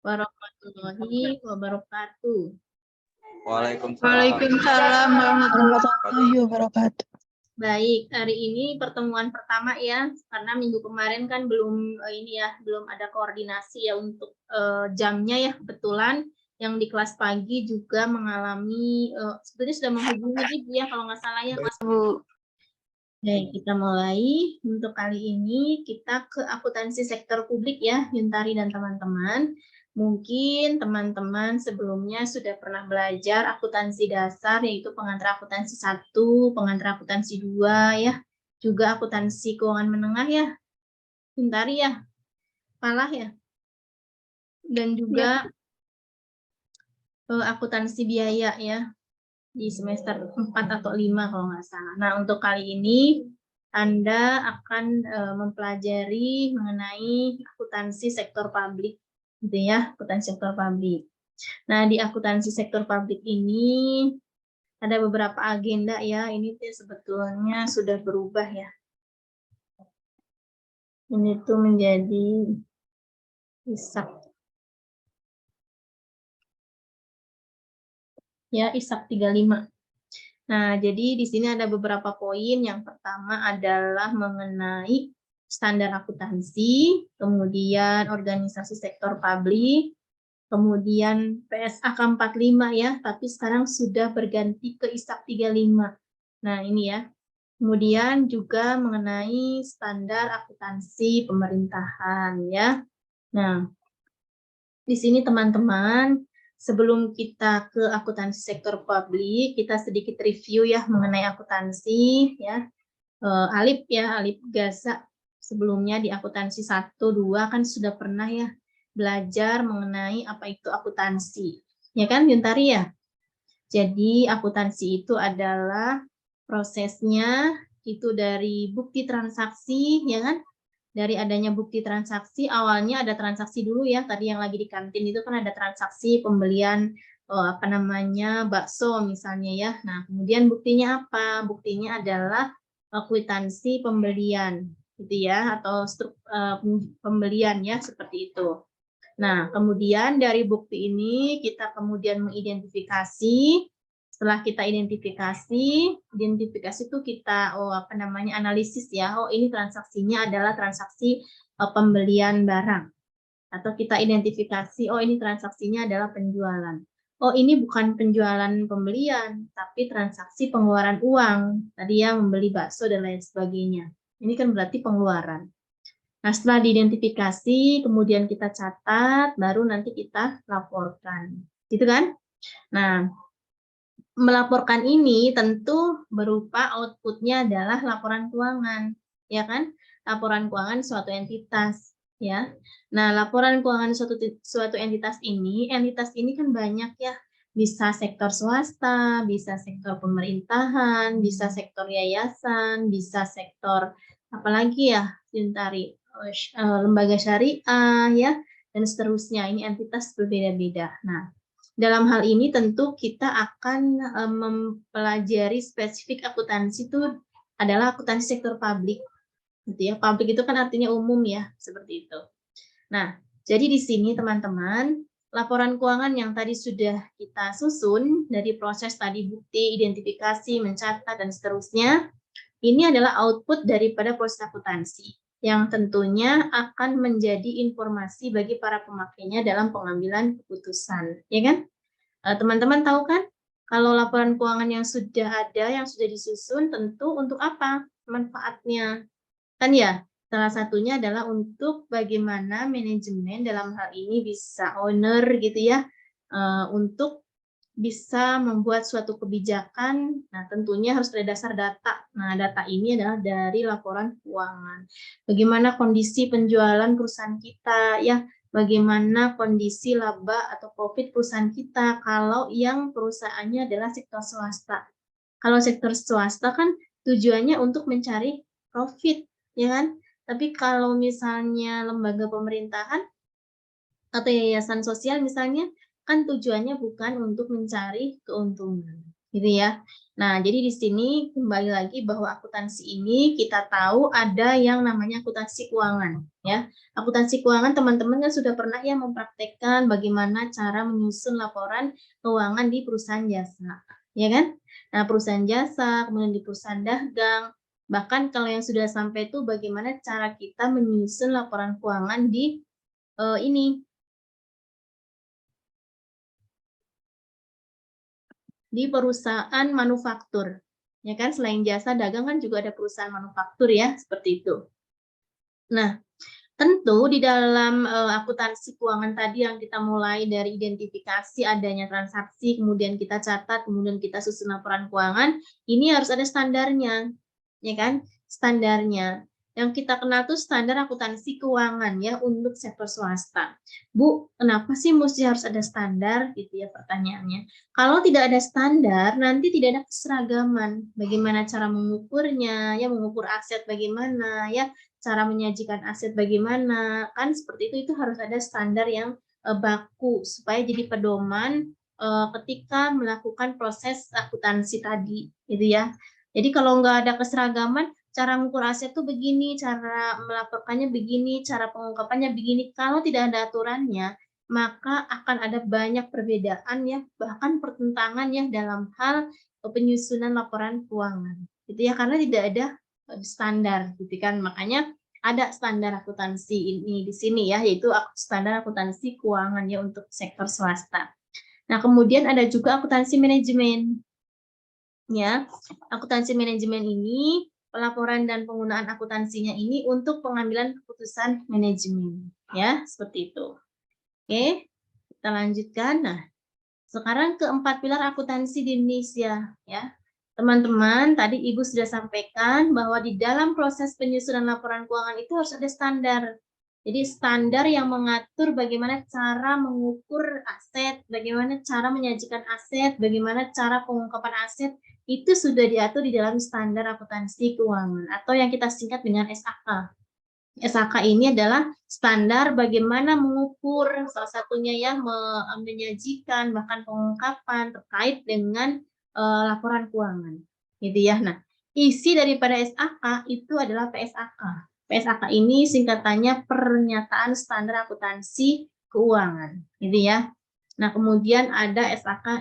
warahmatullahi wabarakatuh. Waalaikumsalam. Waalaikumsalam warahmatullahi wabarakatuh. Baik, hari ini pertemuan pertama ya, karena minggu kemarin kan belum belum ada koordinasi ya untuk jamnya ya. Kebetulan yang di kelas pagi juga mengalami sebetulnya sudah menghubungi Ibu ya kalau nggak salah ya Mas Bu. Baik, kita mulai. Untuk kali ini kita ke akuntansi sektor publik ya, Yuntari dan teman-teman. Mungkin teman-teman sebelumnya sudah pernah belajar akuntansi dasar, yaitu pengantar akuntansi 1, pengantar akuntansi 2 ya, juga akuntansi keuangan menengah ya, Yuntari ya, Palah ya, dan juga akuntansi biaya ya, di semester 4 atau 5 kalau nggak salah. Nah, untuk kali ini Anda akan mempelajari mengenai akuntansi sektor publik, gitu ya, akuntansi sektor publik. Nah, di akuntansi sektor publik ini ada beberapa agenda ya, ini sebetulnya sudah berubah ya. Ini tuh menjadi ISAK. Ya, ISAK 35. Nah, jadi di sini ada beberapa poin. Yang pertama adalah mengenai standar akuntansi, kemudian organisasi sektor publik, kemudian PSAK 45 ya, tapi sekarang sudah berganti ke ISAK 35. Nah, ini ya. Kemudian juga mengenai standar akuntansi pemerintahan ya. Nah, di sini teman-teman, sebelum kita ke akuntansi sektor publik, kita sedikit review ya mengenai akuntansi ya. Alip ya, Alip Gaza sebelumnya di akuntansi 1, 2 kan sudah pernah ya belajar mengenai apa itu akuntansi. Ya kan, Yuntari ya? Jadi akuntansi itu adalah prosesnya itu dari bukti transaksi, ya kan? Dari adanya bukti transaksi, awalnya ada transaksi dulu ya, tadi yang lagi di kantin itu kan ada transaksi pembelian bakso misalnya ya. Nah, kemudian buktinya apa? Buktinya adalah kwitansi pembelian gitu ya, atau pembelian ya, seperti itu. Nah, kemudian dari bukti ini kita kemudian mengidentifikasi. Setelah kita identifikasi itu kita analisis ya. Oh, ini transaksinya adalah transaksi pembelian barang. Atau kita identifikasi, oh ini transaksinya adalah penjualan. Oh, ini bukan penjualan pembelian, tapi transaksi pengeluaran uang. Tadi ya membeli bakso dan lain sebagainya. Ini kan berarti pengeluaran. Nah, setelah diidentifikasi, kemudian kita catat, baru nanti kita laporkan. Gitu kan? Nah, melaporkan ini tentu berupa outputnya adalah laporan keuangan, ya kan? Laporan keuangan suatu entitas, ya. Nah, laporan keuangan suatu entitas ini kan banyak ya. Bisa sektor swasta, bisa sektor pemerintahan, bisa sektor yayasan, bisa sektor apalagi ya, Yuntari, lembaga syariah ya, dan seterusnya. Ini entitas berbeda-beda. Nah, dalam hal ini tentu kita akan mempelajari spesifik akuntansi itu adalah akuntansi sektor publik, gitu ya. Publik itu kan artinya umum ya, seperti itu. Nah, jadi di sini teman-teman, laporan keuangan yang tadi sudah kita susun dari proses tadi bukti, identifikasi, mencatat dan seterusnya, ini adalah output daripada proses akuntansi yang tentunya akan menjadi informasi bagi para pemakainya dalam pengambilan keputusan, ya kan? Teman-teman tahu kan, kalau laporan keuangan yang sudah ada, yang sudah disusun, tentu untuk apa manfaatnya? Kan ya, salah satunya adalah untuk bagaimana manajemen dalam hal ini bisa owner gitu ya, untuk bisa membuat suatu kebijakan. Nah, tentunya harus ada dasar data. Nah, data ini adalah dari laporan keuangan. Bagaimana kondisi penjualan perusahaan kita ya, bagaimana kondisi laba atau profit perusahaan kita kalau yang perusahaannya adalah sektor swasta. Kalau sektor swasta kan tujuannya untuk mencari profit, ya kan? Tapi kalau misalnya lembaga pemerintahan atau yayasan sosial misalnya, kan tujuannya bukan untuk mencari keuntungan. gitu ya. Nah, jadi di sini kembali lagi bahwa akuntansi ini kita tahu ada yang namanya akuntansi keuangan, ya. Akuntansi keuangan teman-teman kan sudah pernah ya mempraktekkan bagaimana cara menyusun laporan keuangan di perusahaan jasa, ya kan? Nah, perusahaan jasa, kemudian di perusahaan dagang, bahkan kalau yang sudah sampai itu bagaimana cara kita menyusun laporan keuangan di ini di perusahaan manufaktur. Ya kan, selain jasa dagang kan juga ada perusahaan manufaktur ya, seperti itu. Nah, tentu di dalam akuntansi keuangan tadi yang kita mulai dari identifikasi adanya transaksi, kemudian kita catat, kemudian kita susun laporan keuangan, ini harus ada standarnya, ya kan? Standarnya. Yang kita kenal tuh standar akuntansi keuangan ya untuk sektor swasta. Bu, kenapa sih mesti harus ada standar gitu ya pertanyaannya. Kalau tidak ada standar, nanti tidak ada keseragaman. Bagaimana cara mengukurnya, ya mengukur aset bagaimana, ya cara menyajikan aset bagaimana, kan seperti itu harus ada standar yang baku supaya jadi pedoman ketika melakukan proses akuntansi tadi, gitu ya. Jadi kalau nggak ada keseragaman, cara mengukur aset tuh begini, cara melaporkannya begini, cara pengungkapannya begini. Kalau tidak ada aturannya, maka akan ada banyak perbedaan ya, bahkan pertentangan ya dalam hal penyusunan laporan keuangan. Gitu ya, karena tidak ada standar gitu kan. Makanya ada standar akuntansi ini di sini ya, yaitu standar akuntansi keuangan ya untuk sektor swasta. Nah, kemudian ada juga akuntansi manajemen. Ya, akuntansi manajemen ini pelaporan dan penggunaan akuntansinya ini untuk pengambilan keputusan manajemen ya, seperti itu. Oke, kita lanjutkan. Nah, sekarang keempat pilar akuntansi di Indonesia ya. Teman-teman, tadi Ibu sudah sampaikan bahwa di dalam proses penyusunan laporan keuangan itu harus ada standar. Jadi standar yang mengatur bagaimana cara mengukur aset, bagaimana cara menyajikan aset, bagaimana cara pengungkapan aset, itu sudah diatur di dalam standar akuntansi keuangan atau yang kita singkat dengan SAK. SAK ini adalah standar bagaimana mengukur, salah satunya ya menyajikan bahkan pengungkapan terkait dengan laporan keuangan, gitu ya. Nah, isi daripada SAK itu adalah PSAK. PSAK ini singkatannya Pernyataan Standar Akuntansi Keuangan, gitu ya. Nah, kemudian ada SAK,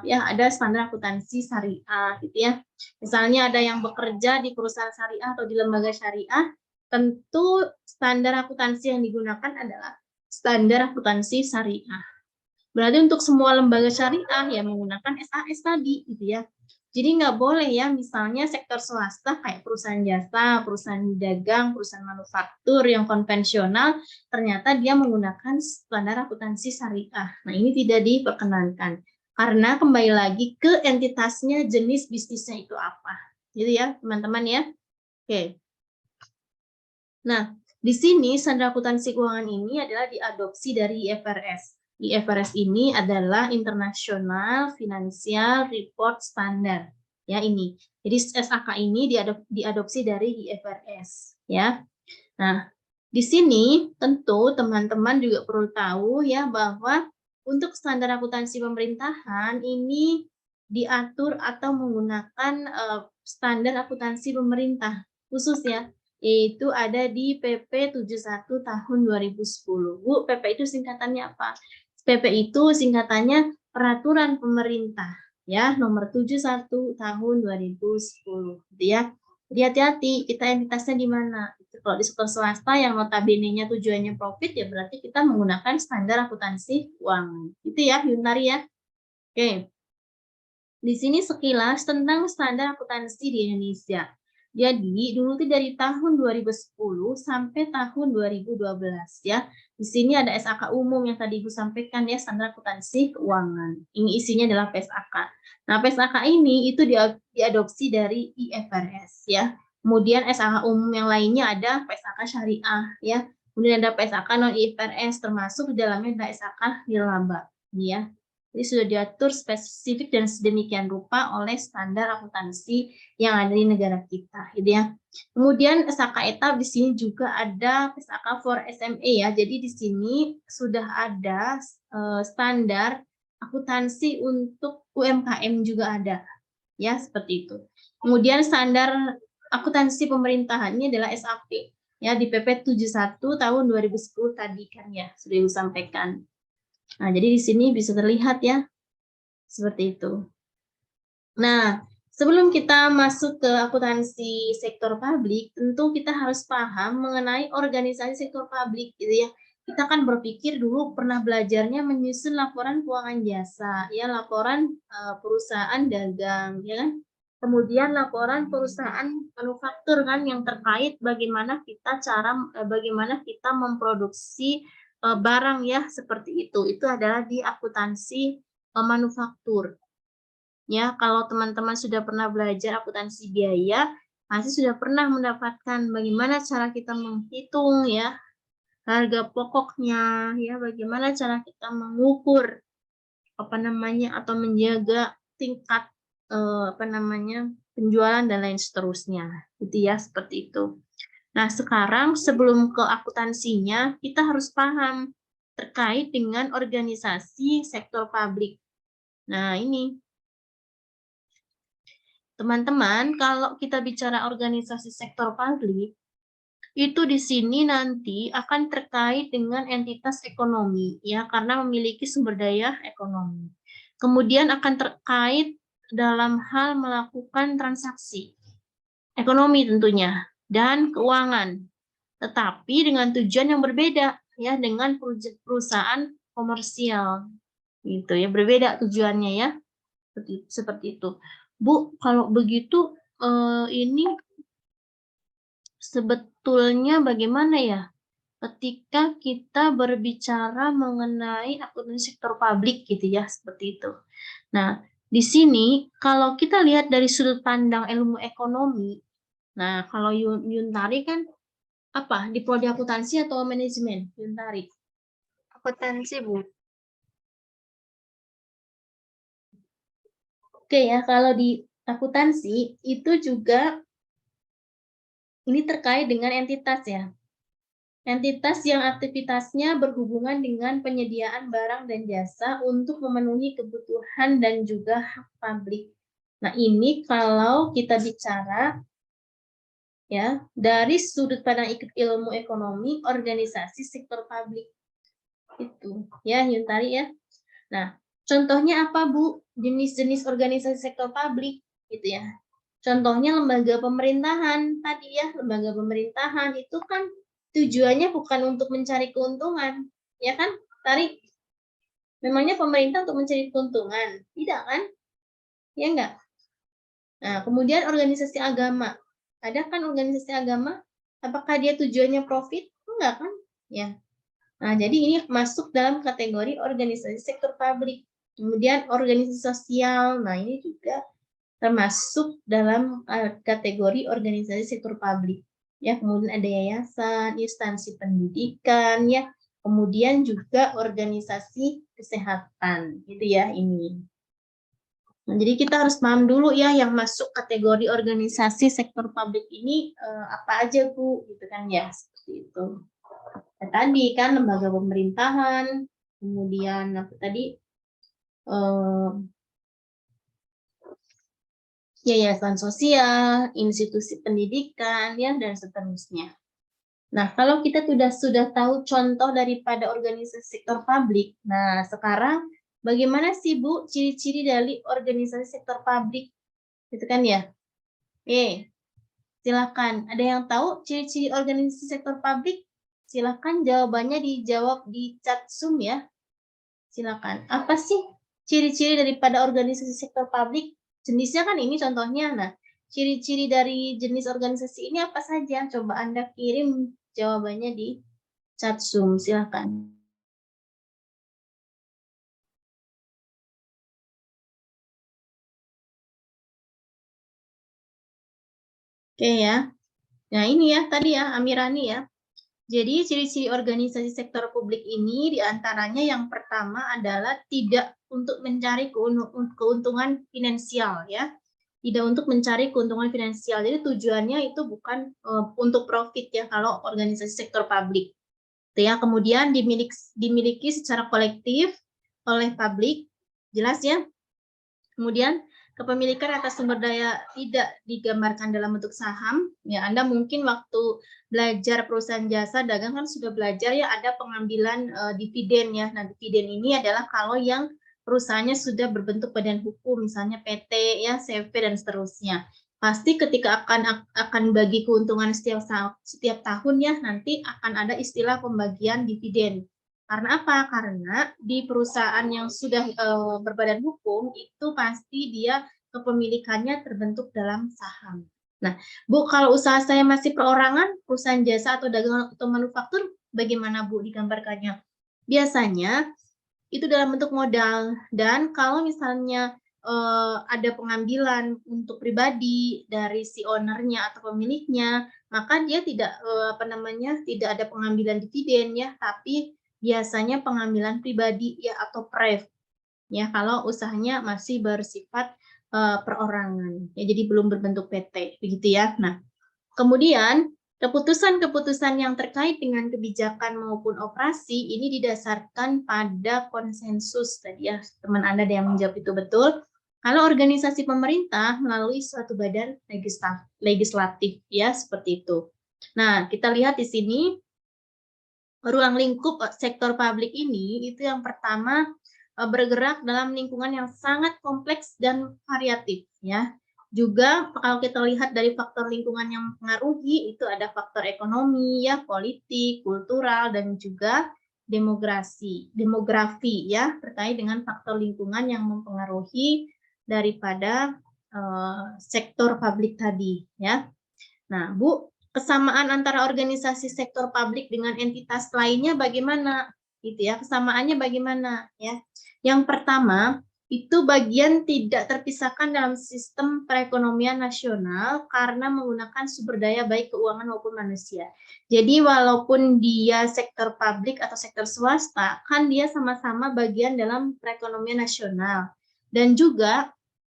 ya ada standar akuntansi syariah, gitu ya. Misalnya ada yang bekerja di perusahaan syariah atau di lembaga syariah, tentu standar akuntansi yang digunakan adalah standar akuntansi syariah. Berarti untuk semua lembaga syariah yang menggunakan SAS tadi, gitu ya. Jadi nggak boleh ya, misalnya sektor swasta kayak perusahaan jasa, perusahaan dagang, perusahaan manufaktur yang konvensional, ternyata dia menggunakan standar akuntansi syariah. Nah, ini tidak diperkenankan. Karena kembali lagi ke entitasnya, jenis bisnisnya itu apa. Gitu ya, teman-teman ya. Oke. Nah, di sini standar akuntansi keuangan ini adalah diadopsi dari IFRS. IFRS ini adalah International Financial Report Standard. Ya, ini. Jadi SAK ini diadopsi dari IFRS, ya. Nah, di sini tentu teman-teman juga perlu tahu ya bahwa untuk standar akuntansi pemerintahan ini diatur atau menggunakan standar akuntansi pemerintah khusus ya, yaitu ada di PP 71 tahun 2010. Bu, PP itu singkatannya apa? PP itu singkatannya Peraturan Pemerintah ya, nomor 71 tahun 2010 gitu ya. Jadi hati-hati, kita entitasnya di mana. Kalau di sektor swasta yang notabene-nya tujuannya profit ya berarti kita menggunakan standar akuntansi keuangan. Itu ya, Yuntari ya. Oke. Di sini sekilas tentang standar akuntansi di Indonesia. Jadi, dulu itu dari tahun 2010 sampai tahun 2012 ya. Di sini ada SAK umum yang tadi Ibu sampaikan ya, standar akuntansi keuangan. Ini isinya adalah PSAK. Nah, PSAK ini itu diadopsi dari IFRS ya. Kemudian SAK umum yang lainnya ada PSAK syariah ya. Kemudian ada PSAK non IFRS termasuk di dalamnya ada SAK nirlaba ya. Jadi sudah diatur spesifik dan sedemikian rupa oleh standar akuntansi yang ada di negara kita, gitu ya. Kemudian SAK etap di sini juga ada SAK for SME ya. Jadi di sini sudah ada standar akuntansi untuk UMKM juga ada. Ya, seperti itu. Kemudian standar akuntansi pemerintahan ini adalah SAP. Ya, di PP 71 tahun 2010 tadi kan ya, sudah disampaikan. Nah, jadi di sini bisa terlihat ya, seperti itu. Nah, sebelum kita masuk ke akuntansi sektor publik, tentu kita harus paham mengenai organisasi sektor publik, gitu ya. Kita kan berpikir dulu pernah belajarnya menyusun laporan keuangan jasa, ya laporan perusahaan dagang, ya kan. Kemudian laporan perusahaan manufaktur kan yang terkait bagaimana kita memproduksi barang ya seperti itu. Itu adalah di akuntansi manufaktur. Ya, kalau teman-teman sudah pernah belajar akuntansi biaya, pasti sudah pernah mendapatkan bagaimana cara kita menghitung ya harga pokoknya, ya bagaimana cara kita mengukur atau menjaga tingkat penjualan dan lain seterusnya, gitu ya seperti itu. Nah, sekarang sebelum ke akuntansinya, kita harus paham terkait dengan organisasi sektor publik. Nah, ini teman-teman, kalau kita bicara organisasi sektor publik, itu di sini nanti akan terkait dengan entitas ekonomi, ya, karena memiliki sumber daya ekonomi. Kemudian akan terkait dalam hal melakukan transaksi ekonomi tentunya, dan keuangan. Tetapi dengan tujuan yang berbeda, ya, dengan perusahaan komersial. Gitu ya, berbeda tujuannya ya. Seperti itu. Bu, kalau begitu ini sebetulnya bagaimana ya ketika kita berbicara mengenai akuntansi sektor publik gitu ya, seperti itu. Nah, di sini kalau kita lihat dari sudut pandang ilmu ekonomi, nah kalau Yuntari kan apa? Di prodi akuntansi atau manajemen, Yuntari? Akuntansi, Bu. Oke ya, kalau di akuntansi itu juga ini terkait dengan entitas ya. Entitas yang aktivitasnya berhubungan dengan penyediaan barang dan jasa untuk memenuhi kebutuhan dan juga hak publik. Nah, ini kalau kita bicara ya dari sudut pandang ilmu ekonomi organisasi sektor publik. Itu ya Yuntari ya. Nah, contohnya apa Bu? Jenis-jenis organisasi sektor publik gitu ya. Contohnya lembaga pemerintahan tadi ya, lembaga pemerintahan itu kan tujuannya bukan untuk mencari keuntungan, ya kan? Tari, memangnya pemerintah untuk mencari keuntungan? Tidak kan? Ya enggak? Nah, kemudian organisasi agama. Ada kan organisasi agama? Apakah dia tujuannya profit? Enggak kan? Ya. Nah, jadi ini masuk dalam kategori organisasi sektor publik. Kemudian organisasi sosial. Nah, ini juga termasuk dalam kategori organisasi sektor publik. Ya, kemudian ada yayasan, instansi pendidikan, ya, kemudian juga organisasi kesehatan, gitu ya ini. Nah, jadi kita harus paham dulu ya yang masuk kategori organisasi sektor publik ini apa aja Bu, gitu kan ya, seperti itu. Nah, tadi kan lembaga pemerintahan, kemudian apa tadi? Yayasan sosial, institusi pendidikan, ya, dan seterusnya. Nah, kalau kita sudah tahu contoh daripada organisasi sektor publik, nah sekarang bagaimana sih Bu ciri-ciri dari organisasi sektor publik? Gitu kan ya? Silakan. Ada yang tahu ciri-ciri organisasi sektor publik? Silakan jawabannya dijawab di chat Zoom ya. Silakan. Apa sih ciri-ciri daripada organisasi sektor publik? Jenisnya kan ini contohnya. Nah, ciri-ciri dari jenis organisasi ini apa saja? Coba Anda kirim jawabannya di chat Zoom. Silakan. Oke ya. Nah, ini ya tadi ya Amirani ya. Jadi ciri-ciri organisasi sektor publik ini diantaranya yang pertama adalah tidak untuk mencari keuntungan finansial ya, tidak untuk mencari keuntungan finansial. Jadi tujuannya itu bukan untuk profit ya kalau organisasi sektor publik. Ya, kemudian dimiliki secara kolektif oleh publik Jelas ya? Kemudian kepemilikan atas sumber daya tidak digambarkan dalam bentuk saham. Ya, Anda mungkin waktu belajar perusahaan jasa dagang kan sudah belajar ya ada pengambilan dividen ya. Nah, dividen ini adalah kalau yang perusahaannya sudah berbentuk badan hukum, misalnya PT ya, CV dan seterusnya. Pasti ketika akan bagi keuntungan setiap tahun ya, nanti akan ada istilah pembagian dividen. Karena apa? Karena di perusahaan yang sudah berbadan hukum itu pasti dia kepemilikannya terbentuk dalam saham. Nah, Bu, kalau usaha saya masih perorangan, perusahaan jasa atau dagang atau manufaktur, bagaimana Bu digambarkannya? Biasanya itu dalam bentuk modal, dan kalau misalnya ada pengambilan untuk pribadi dari si ownernya atau pemiliknya, maka dia tidak tidak ada pengambilan dividen ya, tapi biasanya pengambilan pribadi ya atau pref ya kalau usahanya masih bersifat perorangan ya, jadi belum berbentuk PT begitu ya. Nah, kemudian keputusan-keputusan yang terkait dengan kebijakan maupun operasi ini didasarkan pada konsensus tadi ya, teman Anda yang menjawab itu betul. Kalau organisasi pemerintah melalui suatu badan legislatif ya seperti itu. Nah, kita lihat di sini ruang lingkup sektor publik ini itu yang pertama bergerak dalam lingkungan yang sangat kompleks dan variatif ya. Juga kalau kita lihat dari faktor lingkungan yang mempengaruhi itu ada faktor ekonomi ya, politik, kultural dan juga demografi ya, terkait dengan faktor lingkungan yang mempengaruhi daripada sektor publik tadi ya. Nah, Bu, kesamaan antara organisasi sektor publik dengan entitas lainnya bagaimana? Gitu ya, kesamaannya bagaimana ya? Yang pertama, itu bagian tidak terpisahkan dalam sistem perekonomian nasional karena menggunakan sumber daya baik keuangan maupun manusia. Jadi walaupun dia sektor publik atau sektor swasta, kan dia sama-sama bagian dalam perekonomian nasional. Dan juga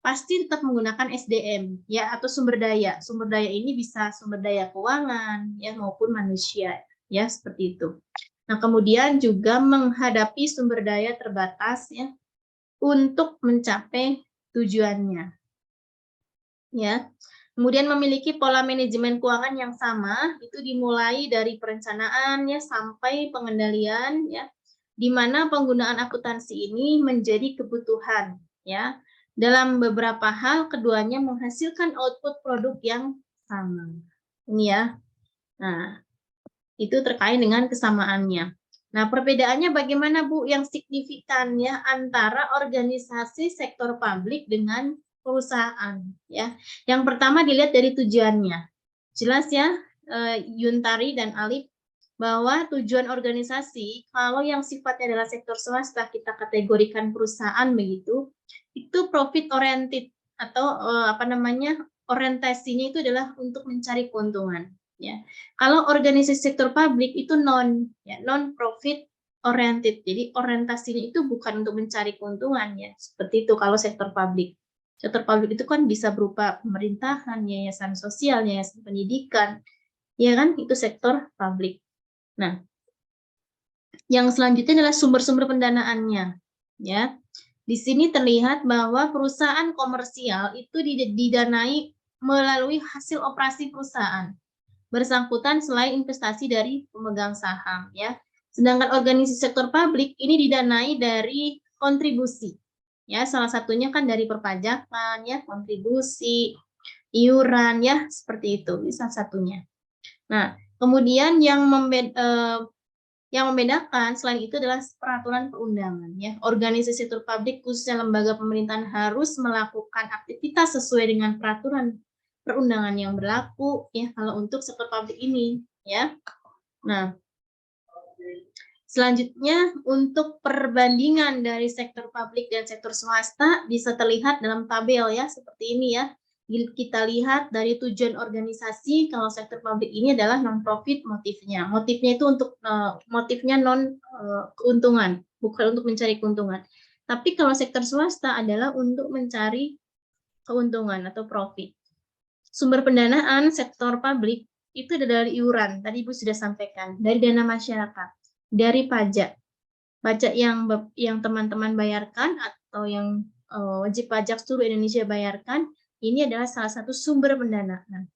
pasti tetap menggunakan SDM ya atau sumber daya. Sumber daya ini bisa sumber daya keuangan ya maupun manusia ya seperti itu. Nah, kemudian juga menghadapi sumber daya terbatas ya untuk mencapai tujuannya. Ya. Kemudian memiliki pola manajemen keuangan yang sama, itu dimulai dari perencanaan ya sampai pengendalian ya, di mana penggunaan akuntansi ini menjadi kebutuhan ya. Dalam beberapa hal keduanya menghasilkan output produk yang sama. Ini ya. Nah, itu terkait dengan kesamaannya. Nah, perbedaannya bagaimana Bu yang signifikan ya antara organisasi sektor publik dengan perusahaan ya. Yang pertama dilihat dari tujuannya. Jelas ya, Yuntari dan Alif, bahwa tujuan organisasi kalau yang sifatnya adalah sektor swasta kita kategorikan perusahaan begitu, itu profit oriented atau orientasinya itu adalah untuk mencari keuntungan ya. Kalau organisasi sektor publik itu non profit oriented. Jadi orientasinya itu bukan untuk mencari keuntungan ya. Seperti itu kalau sektor publik. Sektor publik itu kan bisa berupa pemerintahan, yayasan sosial, yayasan pendidikan. Ya kan? Itu sektor publik. Nah, yang selanjutnya adalah sumber-sumber pendanaannya. Ya. Di sini terlihat bahwa perusahaan komersial itu didanai melalui hasil operasi perusahaan bersangkutan selain investasi dari pemegang saham ya. Sedangkan organisasi sektor publik ini didanai dari kontribusi. Ya, salah satunya kan dari perpajakan ya, kontribusi, iuran ya, seperti itu bisa satunya. Nah, kemudian yang membedakan selain itu adalah peraturan perundangan ya. Organisasi sektor publik khususnya lembaga pemerintahan harus melakukan aktivitas sesuai dengan peraturan perundangan yang berlaku ya kalau untuk sektor publik ini ya. Nah, selanjutnya untuk perbandingan dari sektor publik dan sektor swasta bisa terlihat dalam tabel ya seperti ini ya. Kita lihat dari tujuan organisasi kalau sektor publik ini adalah non profit motifnya. Motifnya itu untuk motifnya non keuntungan, bukan untuk mencari keuntungan. Tapi kalau sektor swasta adalah untuk mencari keuntungan atau profit. Sumber pendanaan sektor publik itu dari iuran, tadi Ibu sudah sampaikan, dari dana masyarakat, dari pajak yang teman-teman bayarkan atau yang wajib pajak seluruh Indonesia bayarkan, ini adalah salah satu sumber pendanaan.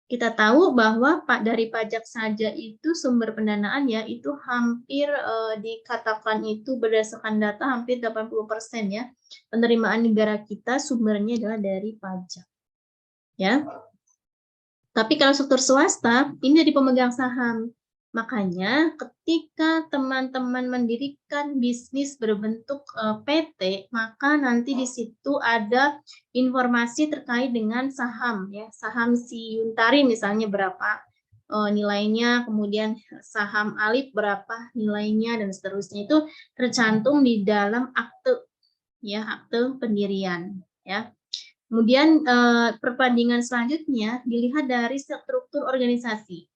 Kita tahu bahwa dari pajak saja itu sumber pendanaan ya, itu hampir dikatakan itu berdasarkan data hampir 80% ya. Penerimaan negara kita sumbernya adalah dari pajak. Ya. Tapi kalau sektor swasta, ini dari pemegang saham. Makanya ketika teman-teman mendirikan bisnis berbentuk PT, maka nanti di situ ada informasi terkait dengan saham ya. Saham si Yuntari misalnya berapa nilainya, kemudian saham Alip berapa nilainya dan seterusnya, itu tercantum di dalam akte ya, akte pendirian ya. Kemudian perbandingan selanjutnya dilihat dari struktur organisasi.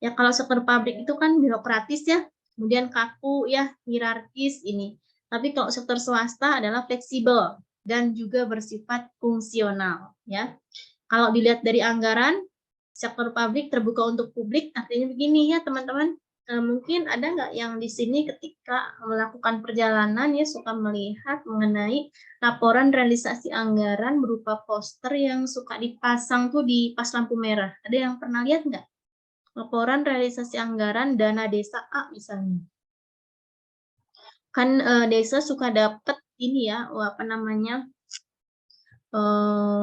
Ya, kalau sektor pabrik itu kan birokratis ya, kemudian kaku ya, hierarkis ini. Tapi kalau sektor swasta adalah fleksibel dan juga bersifat fungsional ya. Kalau dilihat dari anggaran, sektor pabrik terbuka untuk publik, artinya begini ya teman-teman. Mungkin ada nggak yang di sini ketika melakukan perjalanan ya suka melihat mengenai laporan realisasi anggaran berupa poster yang suka dipasang tuh di pas lampu merah. Ada yang pernah lihat nggak? Laporan realisasi anggaran dana desa A misalnya. Kan desa suka dapat ini ya, apa namanya,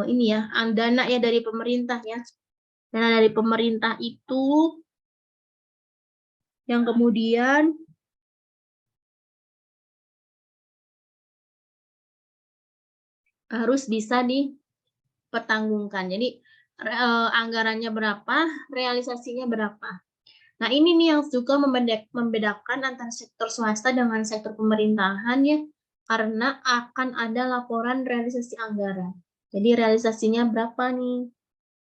ini ya, dana ya dari pemerintah ya. Dana dari pemerintah itu yang kemudian harus bisa dipertanggungan. Jadi anggarannya berapa, realisasinya berapa. Nah, ini nih yang juga membedakan antara sektor swasta dengan sektor pemerintahan ya, karena akan ada laporan realisasi anggaran. Jadi realisasinya berapa nih,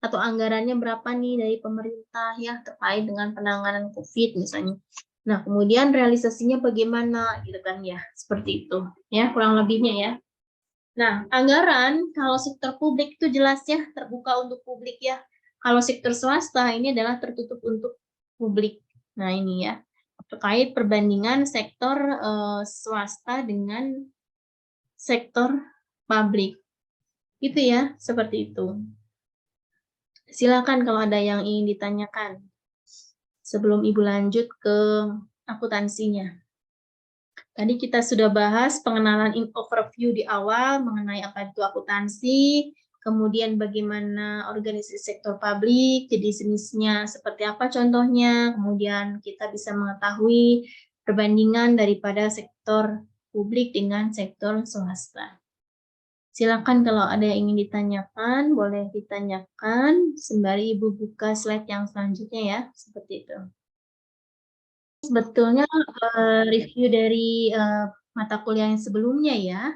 atau anggarannya berapa nih dari pemerintah ya terkait dengan penanganan COVID misalnya. Nah, kemudian realisasinya bagaimana gitu kan ya, seperti itu ya, kurang lebihnya ya. Nah, anggaran kalau sektor publik itu jelas ya terbuka untuk publik ya. Kalau sektor swasta ini adalah tertutup untuk publik. Nah, ini ya terkait perbandingan sektor swasta dengan sektor publik. Itu ya, seperti itu. Silakan kalau ada yang ingin ditanyakan sebelum Ibu lanjut ke akuntansinya. Tadi kita sudah bahas pengenalan overview di awal mengenai apa itu akuntansi, kemudian bagaimana organisasi sektor publik, jenisnya seperti apa contohnya, kemudian kita bisa mengetahui perbandingan daripada sektor publik dengan sektor swasta. Silakan kalau ada yang ingin ditanyakan, boleh ditanyakan sembari Ibu buka slide yang selanjutnya ya, seperti itu. Sebetulnya review dari mata kuliah yang sebelumnya ya,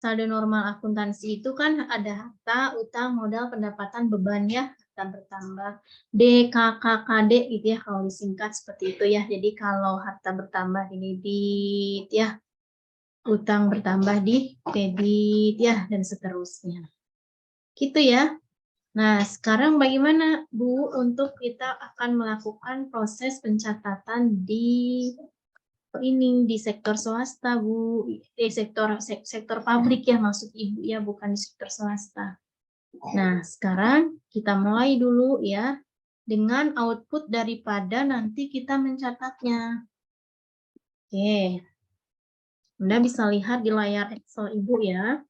saldo normal akuntansi itu kan ada harta, utang, modal, pendapatan, beban ya, harta bertambah, DKKKD gitu ya kalau disingkat seperti itu ya. Jadi kalau harta bertambah di debit ya, utang bertambah di kredit ya, dan seterusnya. Gitu ya. Nah, sekarang bagaimana Bu untuk kita akan melakukan proses pencatatan di sektor swasta Bu, di sektor pabrik ya maksud Ibu ya, bukan di sektor swasta. Nah, sekarang kita mulai dulu ya dengan output daripada nanti kita mencatatnya. Oke. Anda bisa lihat di layar Excel Ibu ya.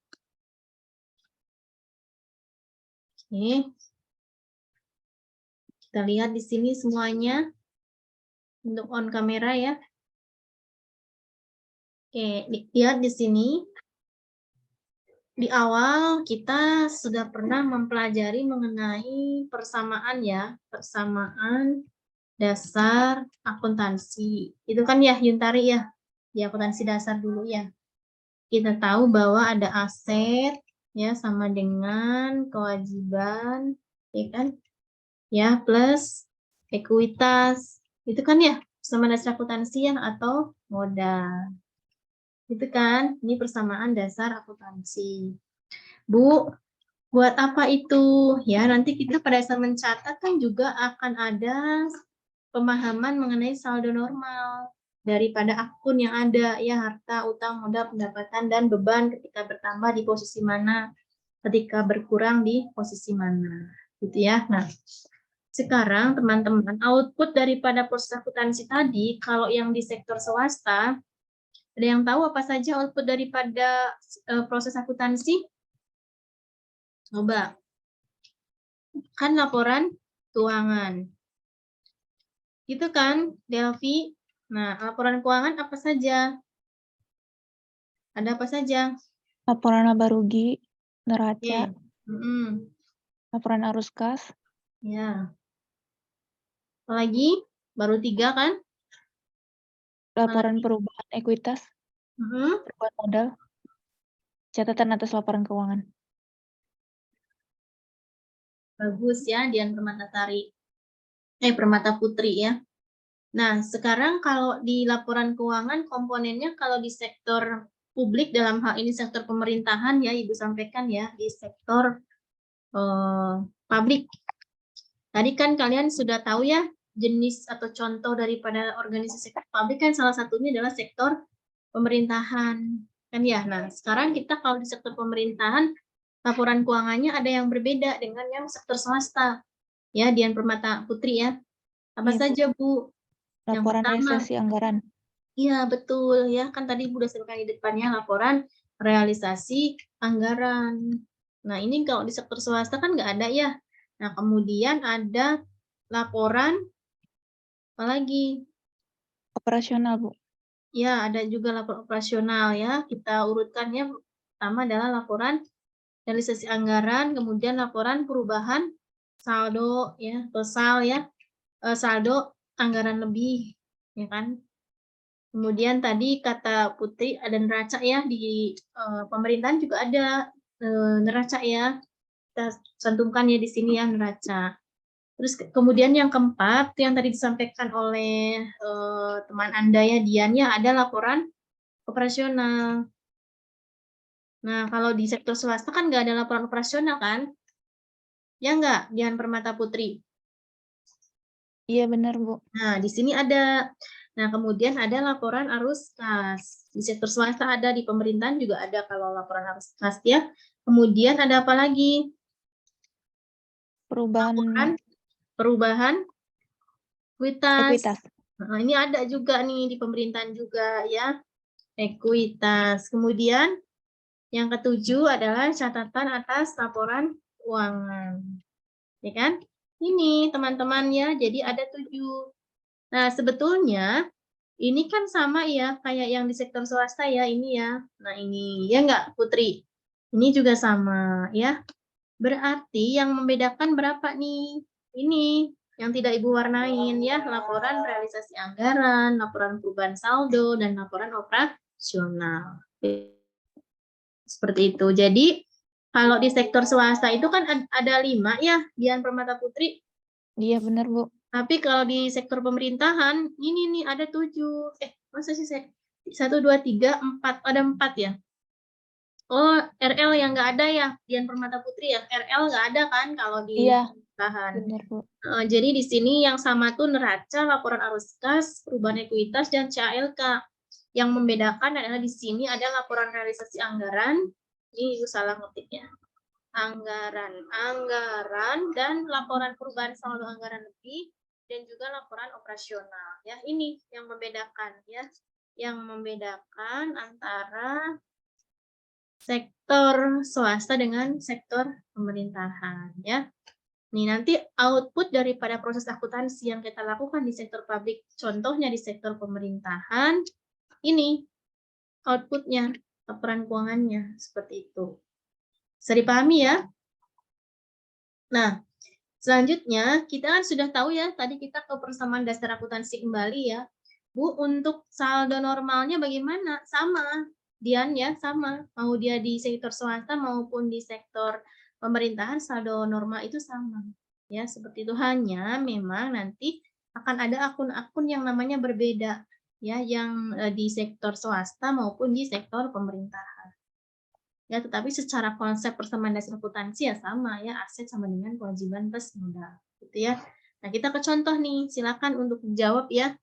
Oke. Kita lihat di sini semuanya untuk on kamera ya. Oke, lihat di sini. Di awal kita sudah pernah mempelajari mengenai persamaan ya, persamaan dasar akuntansi. Itu kan ya Yuntari ya, di akuntansi dasar dulu ya. Kita tahu bahwa ada aset ya sama dengan kewajiban, ya kan? Ya, plus ekuitas. Itu kan ya persamaan dasar akuntansi ya, atau modal. Itu kan, ini persamaan dasar akuntansi. Bu, buat apa itu? Ya, nanti kita pada saat mencatat kan juga akan ada pemahaman mengenai saldo normal. daripada akun yang ada, ya, harta, utang, modal, pendapatan, dan beban ketika bertambah di posisi mana, ketika berkurang di posisi mana, gitu ya. Nah, sekarang teman-teman, output daripada proses akuntansi tadi, kalau yang di sektor swasta, ada yang tahu apa saja output daripada proses akuntansi? Coba. Kan laporan keuangan. Gitu kan, Delvi? Nah, laporan keuangan apa saja? Ada apa saja? Laporan laba rugi, neraca, Oke. Mm-mm. laporan arus kas, Ya. Apalagi? Baru 3 kan? laporan perubahan ekuitas, Mm-mm. perubahan modal, catatan atas laporan keuangan. Bagus ya, Dian Permata Putri ya. Nah, sekarang kalau di laporan keuangan komponennya kalau di sektor publik dalam hal ini sektor pemerintahan ya Ibu sampaikan ya di sektor publik. Tadi kan kalian sudah tahu ya jenis atau contoh daripada organisasi sektor publik kan salah satunya adalah sektor pemerintahan kan ya. Nah, sekarang kita kalau di sektor pemerintahan laporan keuangannya ada yang berbeda dengan yang sektor swasta. Ya, Dian Permata Putri ya. Apa Iya, Bu. saja, Bu? Yang Laporan pertama, realisasi anggaran. iya, betul ya. Kan tadi Bu udah sebutkan di depannya laporan realisasi anggaran. Nah, ini kalau di sektor swasta kan nggak ada ya. Nah, kemudian ada laporan apa lagi? Operasional, Bu. Ya, ada juga laporan operasional ya. Kita urutkannya pertama adalah laporan realisasi anggaran, kemudian laporan perubahan saldo ya, total ya, saldo anggaran lebih ya kan. Kemudian tadi kata Putri ada neraca ya di pemerintahan juga ada neraca ya. Kita cantumkan ya di sini ya neraca. Terus kemudian yang keempat yang tadi disampaikan oleh teman Anda ya Dian ya ada laporan operasional. Nah, kalau di sektor swasta kan nggak ada laporan operasional kan? Ya nggak, Dian Permata Putri? Iya, benar, Bu. Nah, di sini ada. Nah, kemudian ada laporan arus kas. Di sektor swasta ada, di pemerintahan juga ada kalau laporan arus kas ya. Kemudian ada apa lagi? Laporan perubahan ekuitas. Ekuitas. Nah, ini ada juga nih di pemerintahan juga ya. Ekuitas. Kemudian yang ketujuh adalah catatan atas laporan keuangan. Ya kan? Ini teman-teman ya, jadi ada 7. Nah, sebetulnya ini kan sama ya, kayak yang di sektor swasta ya, ini ya. Nah, ini ya enggak, Putri? Ini juga sama ya. Berarti yang membedakan berapa nih? Ini yang tidak Ibu warnain ya, laporan realisasi anggaran, laporan perubahan saldo, dan laporan operasional. Seperti itu. Jadi, kalau di sektor swasta itu kan ada 5 ya, Dian Permata Putri. Iya, benar, Bu. Tapi kalau di sektor pemerintahan, ini nih ada 7. Masa sih 1, 2, 3, 4. Ada 4 ya? Oh, RL yang nggak ada ya, Dian Permata Putri ya? RL nggak ada kan kalau di Iya, pemerintahan. benar, Bu. Jadi di sini yang sama tuh neraca, laporan arus kas, perubahan ekuitas, dan CALK. Yang membedakan adalah di sini ada laporan realisasi anggaran. Ini Ibu salah ngetiknya. Anggaran, dan laporan perubahan saldo anggaran lebih, dan juga laporan operasional. Ya, ini yang membedakan ya. Yang membedakan antara sektor swasta dengan sektor pemerintahan ya. Nih, nanti output daripada proses akuntansi yang kita lakukan di sektor publik, contohnya di sektor pemerintahan, ini outputnya, laporan keuangannya, seperti itu. Bisa dipahami ya? Nah, selanjutnya kita kan sudah tahu ya, tadi kita ke persamaan dasar akuntansi kembali ya. Bu, untuk saldo normalnya bagaimana? Sama, Dian ya, sama. Mau dia di sektor swasta maupun di sektor pemerintahan, saldo normal itu sama. Ya, seperti itu. Hanya memang nanti akan ada akun-akun yang namanya berbeda. Ya, yang di sektor swasta maupun di sektor pemerintahan. Ya, tetapi secara konsep persamaan dasar akuntansi ya sama ya, aset sama dengan kewajiban plus modal, gitu ya. Nah, kita ke contoh nih, silakan untuk jawab ya.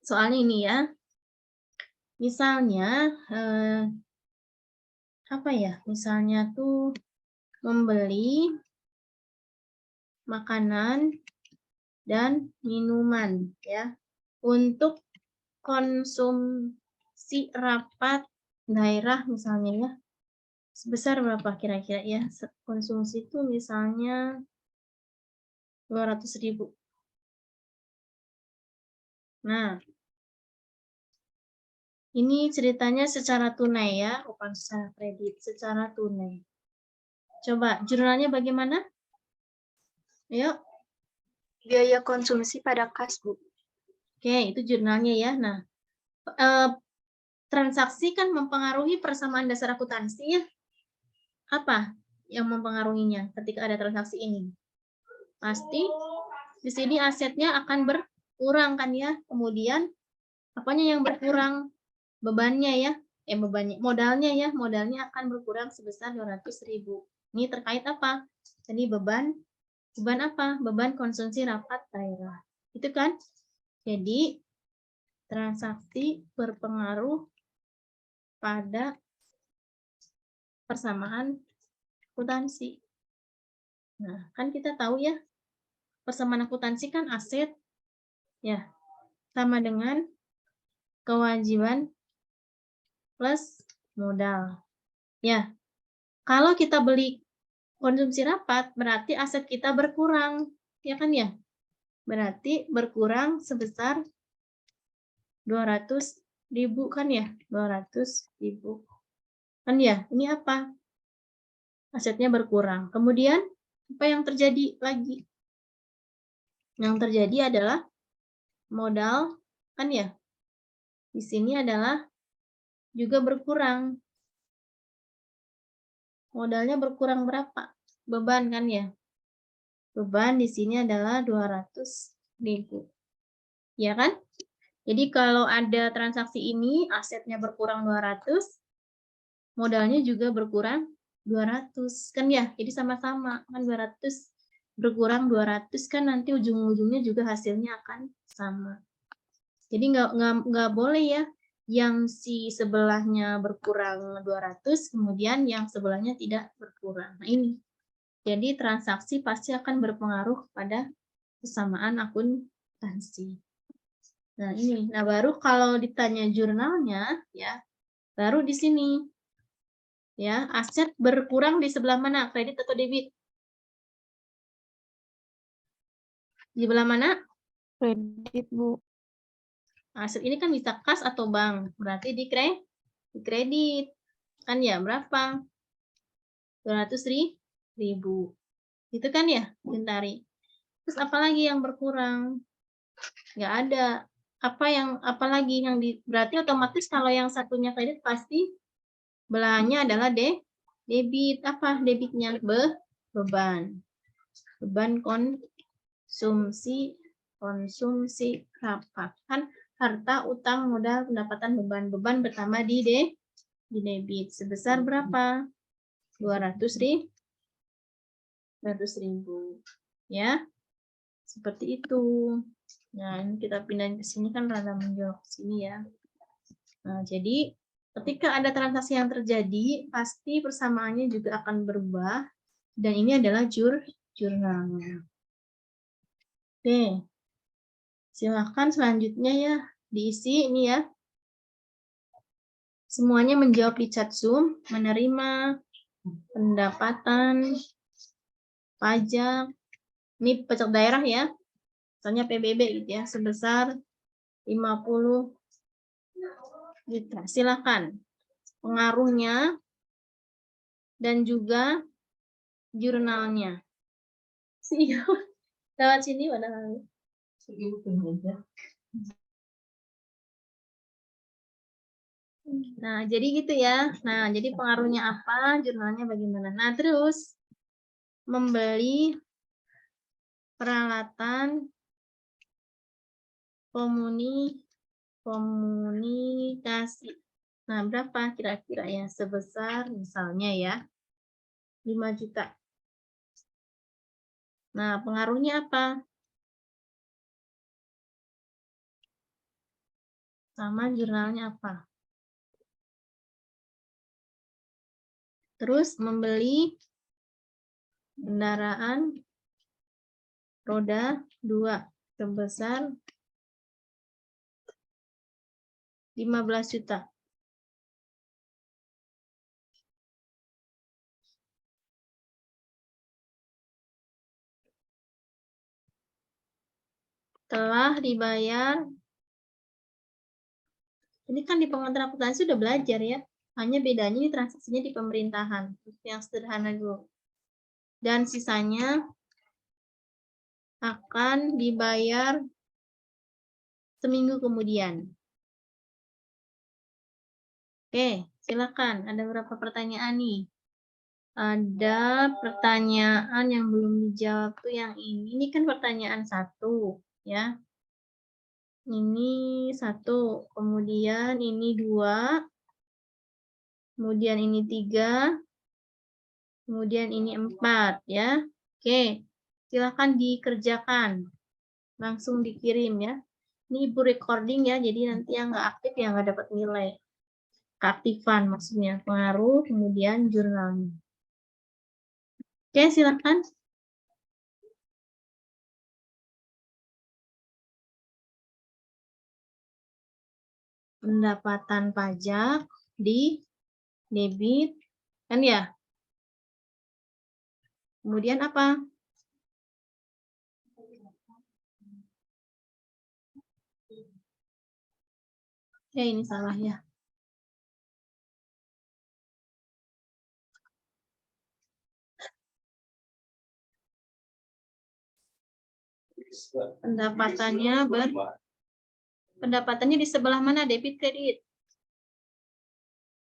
soalnya ini ya. Misalnya, apa ya? Misalnya tuh membeli makanan dan minuman ya untuk konsumsi rapat daerah misalnya ya. Sebesar berapa kira-kira ya? Konsumsi itu misalnya 200.000. Nah, ini ceritanya secara tunai ya, bukan secara kredit, secara tunai. Coba jurnalnya bagaimana? Ayo. Biaya konsumsi pada kas, Bu. Oke, itu jurnalnya ya. Nah, transaksi kan mempengaruhi persamaan dasar akuntansi ya. Apa yang mempengaruhinya ketika ada transaksi ini? Pasti di sini asetnya akan berkurang kan ya. Kemudian apanya yang berkurang? Bebannya ya. Bebannya, modalnya ya. Modalnya akan berkurang sebesar 200.000. Ini terkait apa? Jadi beban apa? Beban konsumsi rapat daerah. Itu kan? Jadi transaksi berpengaruh pada persamaan akuntansi. Nah, kan kita tahu ya, persamaan akuntansi kan aset ya sama dengan kewajiban plus modal. Ya. Kalau kita beli konsumsi rapat berarti aset kita berkurang, ya kan ya? Berarti berkurang sebesar 200.000 kan ya? 200.000. Kan ya? Ini apa? Asetnya berkurang. Kemudian apa yang terjadi lagi? Yang terjadi adalah modal kan ya? Di sini adalah juga berkurang. Modalnya berkurang berapa? Beban kan ya? Beban di sini adalah 200.000. Ya kan? Jadi kalau ada transaksi ini, asetnya berkurang 200, modalnya juga berkurang 200. Kan ya? Jadi sama-sama. Kan 200 berkurang 200 kan nanti ujung-ujungnya juga hasilnya akan sama. Jadi nggak boleh ya yang si sebelahnya berkurang 200, kemudian yang sebelahnya tidak berkurang. Nah ini. Jadi transaksi pasti akan berpengaruh pada kesamaan akuntansi. Nah ini. Nah baru kalau ditanya jurnalnya, ya baru di sini. Ya, aset berkurang di sebelah mana? Kredit atau debit? Di sebelah mana? Kredit, Bu. Aset ini kan bisa kas atau bank. Berarti di kredit. Kan ya, berapa? 200.000. Itu kan ya, Bintari. Terus apa lagi yang berkurang? Nggak ada. Apa lagi yang berarti otomatis kalau yang satunya kredit pasti belahannya adalah debit. Apa debitnya? Beban. Beban konsumsi rapat. Kan harta, utang, modal, pendapatan, beban bertambah di debit. Sebesar berapa? 200.000. Ya. Seperti itu. Nah, ini kita pindahin ke sini kan rada menjauh ke sini ya. Nah, jadi ketika ada transaksi yang terjadi, pasti persamaannya juga akan berubah. Dan ini adalah jurnalnya. Oke. Silahkan selanjutnya ya, diisi ini ya. Semuanya menjawab di chat Zoom, menerima pendapatan, pajak, ini pajak daerah ya, misalnya PBB gitu ya, sebesar 50 juta. Silakan. Pengaruhnya dan juga jurnalnya. Lewat sini padahal. Nah, jadi gitu ya. Nah, jadi pengaruhnya apa, jurnalnya bagaimana. Nah, terus membeli peralatan komunikasi. Nah, berapa kira-kira ya? Sebesar misalnya ya, 5 juta. Nah, pengaruhnya apa? sama jurnalnya apa. Terus membeli kendaraan roda 2 sebesar 15 juta. Telah dibayar. Ini kan di pengantar akuntansi sudah belajar ya. Hanya bedanya ini transaksinya di pemerintahan. Yang sederhana dulu. Dan sisanya akan dibayar seminggu kemudian. Oke, silakan. Ada berapa pertanyaan nih? Ada pertanyaan yang belum dijawab tuh yang ini. Ini kan pertanyaan 1, ya. Ini 1, kemudian ini 2, kemudian ini 3, kemudian ini 4, ya. Oke, silakan dikerjakan. Langsung dikirim ya. Ini Ibu recording ya, jadi nanti yang nggak aktif yang nggak dapat nilai. Keaktifan maksudnya, pengaruh, kemudian jurnalnya. Oke, silakan. Pendapatan pajak di debit, kan ya? Kemudian apa? Ya, ini salah ya. Pendapatannya di sebelah mana? Debit, kredit?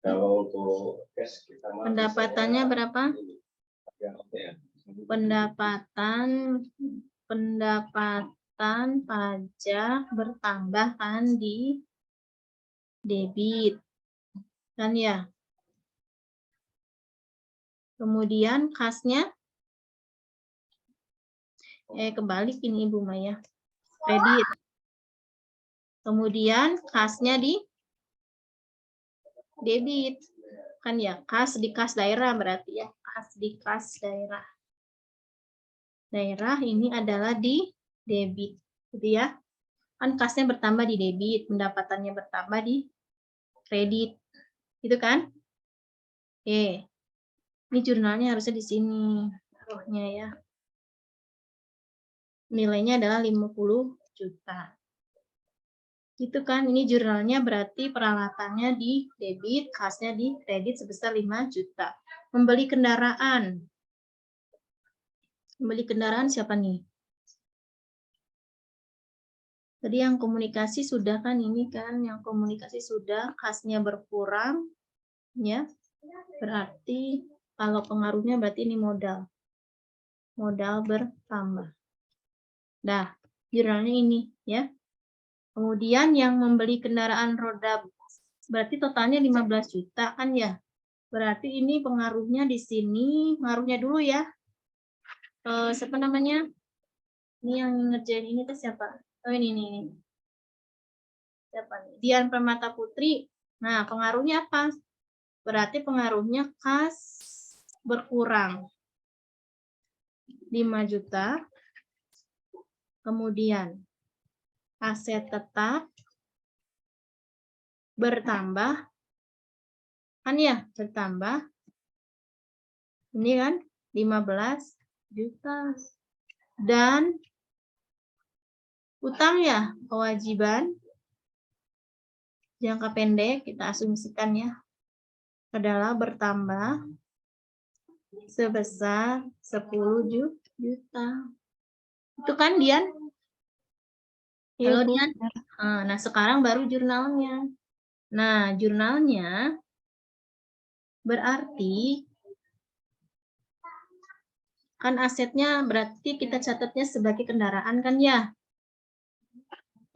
Kalau untuk cash kita Pendapatannya berapa? Pendapatan pajak bertambah kan di debit. Kan ya? Kemudian kasnya kebalik ini Ibu Maya. Kredit. Kemudian kasnya di debit. Kan ya, kas di kas daerah berarti ya. Kas di kas daerah. Daerah ini adalah di debit. Gitu ya. Kan kasnya bertambah di debit, pendapatannya bertambah di kredit. Gitu kan? Oke. Ini jurnalnya harusnya di sini. Taruhnya ya. Nilainya adalah 50 juta. Gitu kan, ini jurnalnya berarti peralatannya di debit, kasnya di kredit sebesar 5 juta. Membeli kendaraan. Membeli kendaraan siapa nih? Tadi yang komunikasi sudah kan, ini kan yang komunikasi sudah, kasnya berkurang, ya. Berarti kalau pengaruhnya berarti ini modal. Modal bertambah. Nah, jurnalnya ini ya. Kemudian yang membeli kendaraan roda berarti totalnya 15 juta kan ya. Berarti ini pengaruhnya di sini, pengaruhnya dulu ya. Siapa namanya? Ini yang ngerjain ini tuh siapa? Oh ini. Siapa nih? Dian Permata Putri. Nah, pengaruhnya apa? Berarti pengaruhnya kas berkurang. 5 juta. Kemudian aset tetap bertambah. Kan ya, bertambah. Ini kan 15 juta. Dan utang ya, kewajiban jangka pendek kita asumsikan ya adalah bertambah sebesar 10 juta. Itu kan Dian? Halo Dian. Nah, sekarang baru jurnalnya. Nah, jurnalnya berarti kan asetnya berarti kita catatnya sebagai kendaraan kan ya?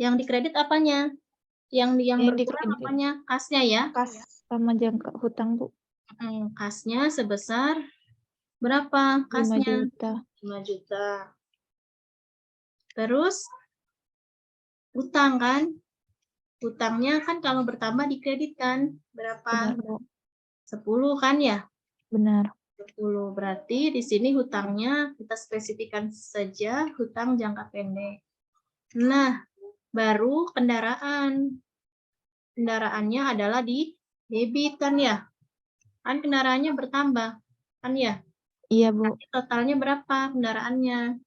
Yang dikredit apanya? Yang berkurang apanya? Kasnya ya? Kas sama jangka hutang, Bu. Kasnya sebesar berapa? 5 Kasnya? juta. 5 juta. Terus utang kan? Hutangnya kan kalau bertambah dikreditkan. Berapa? Benar, Bu. 10 kan ya? Benar. 10. Berarti di sini hutangnya kita spesifikkan saja hutang jangka pendek. Nah, baru kendaraan. Kendaraannya adalah di debit kan ya? Kan kendaraannya bertambah kan ya? Iya, Bu. Totalnya berapa kendaraannya?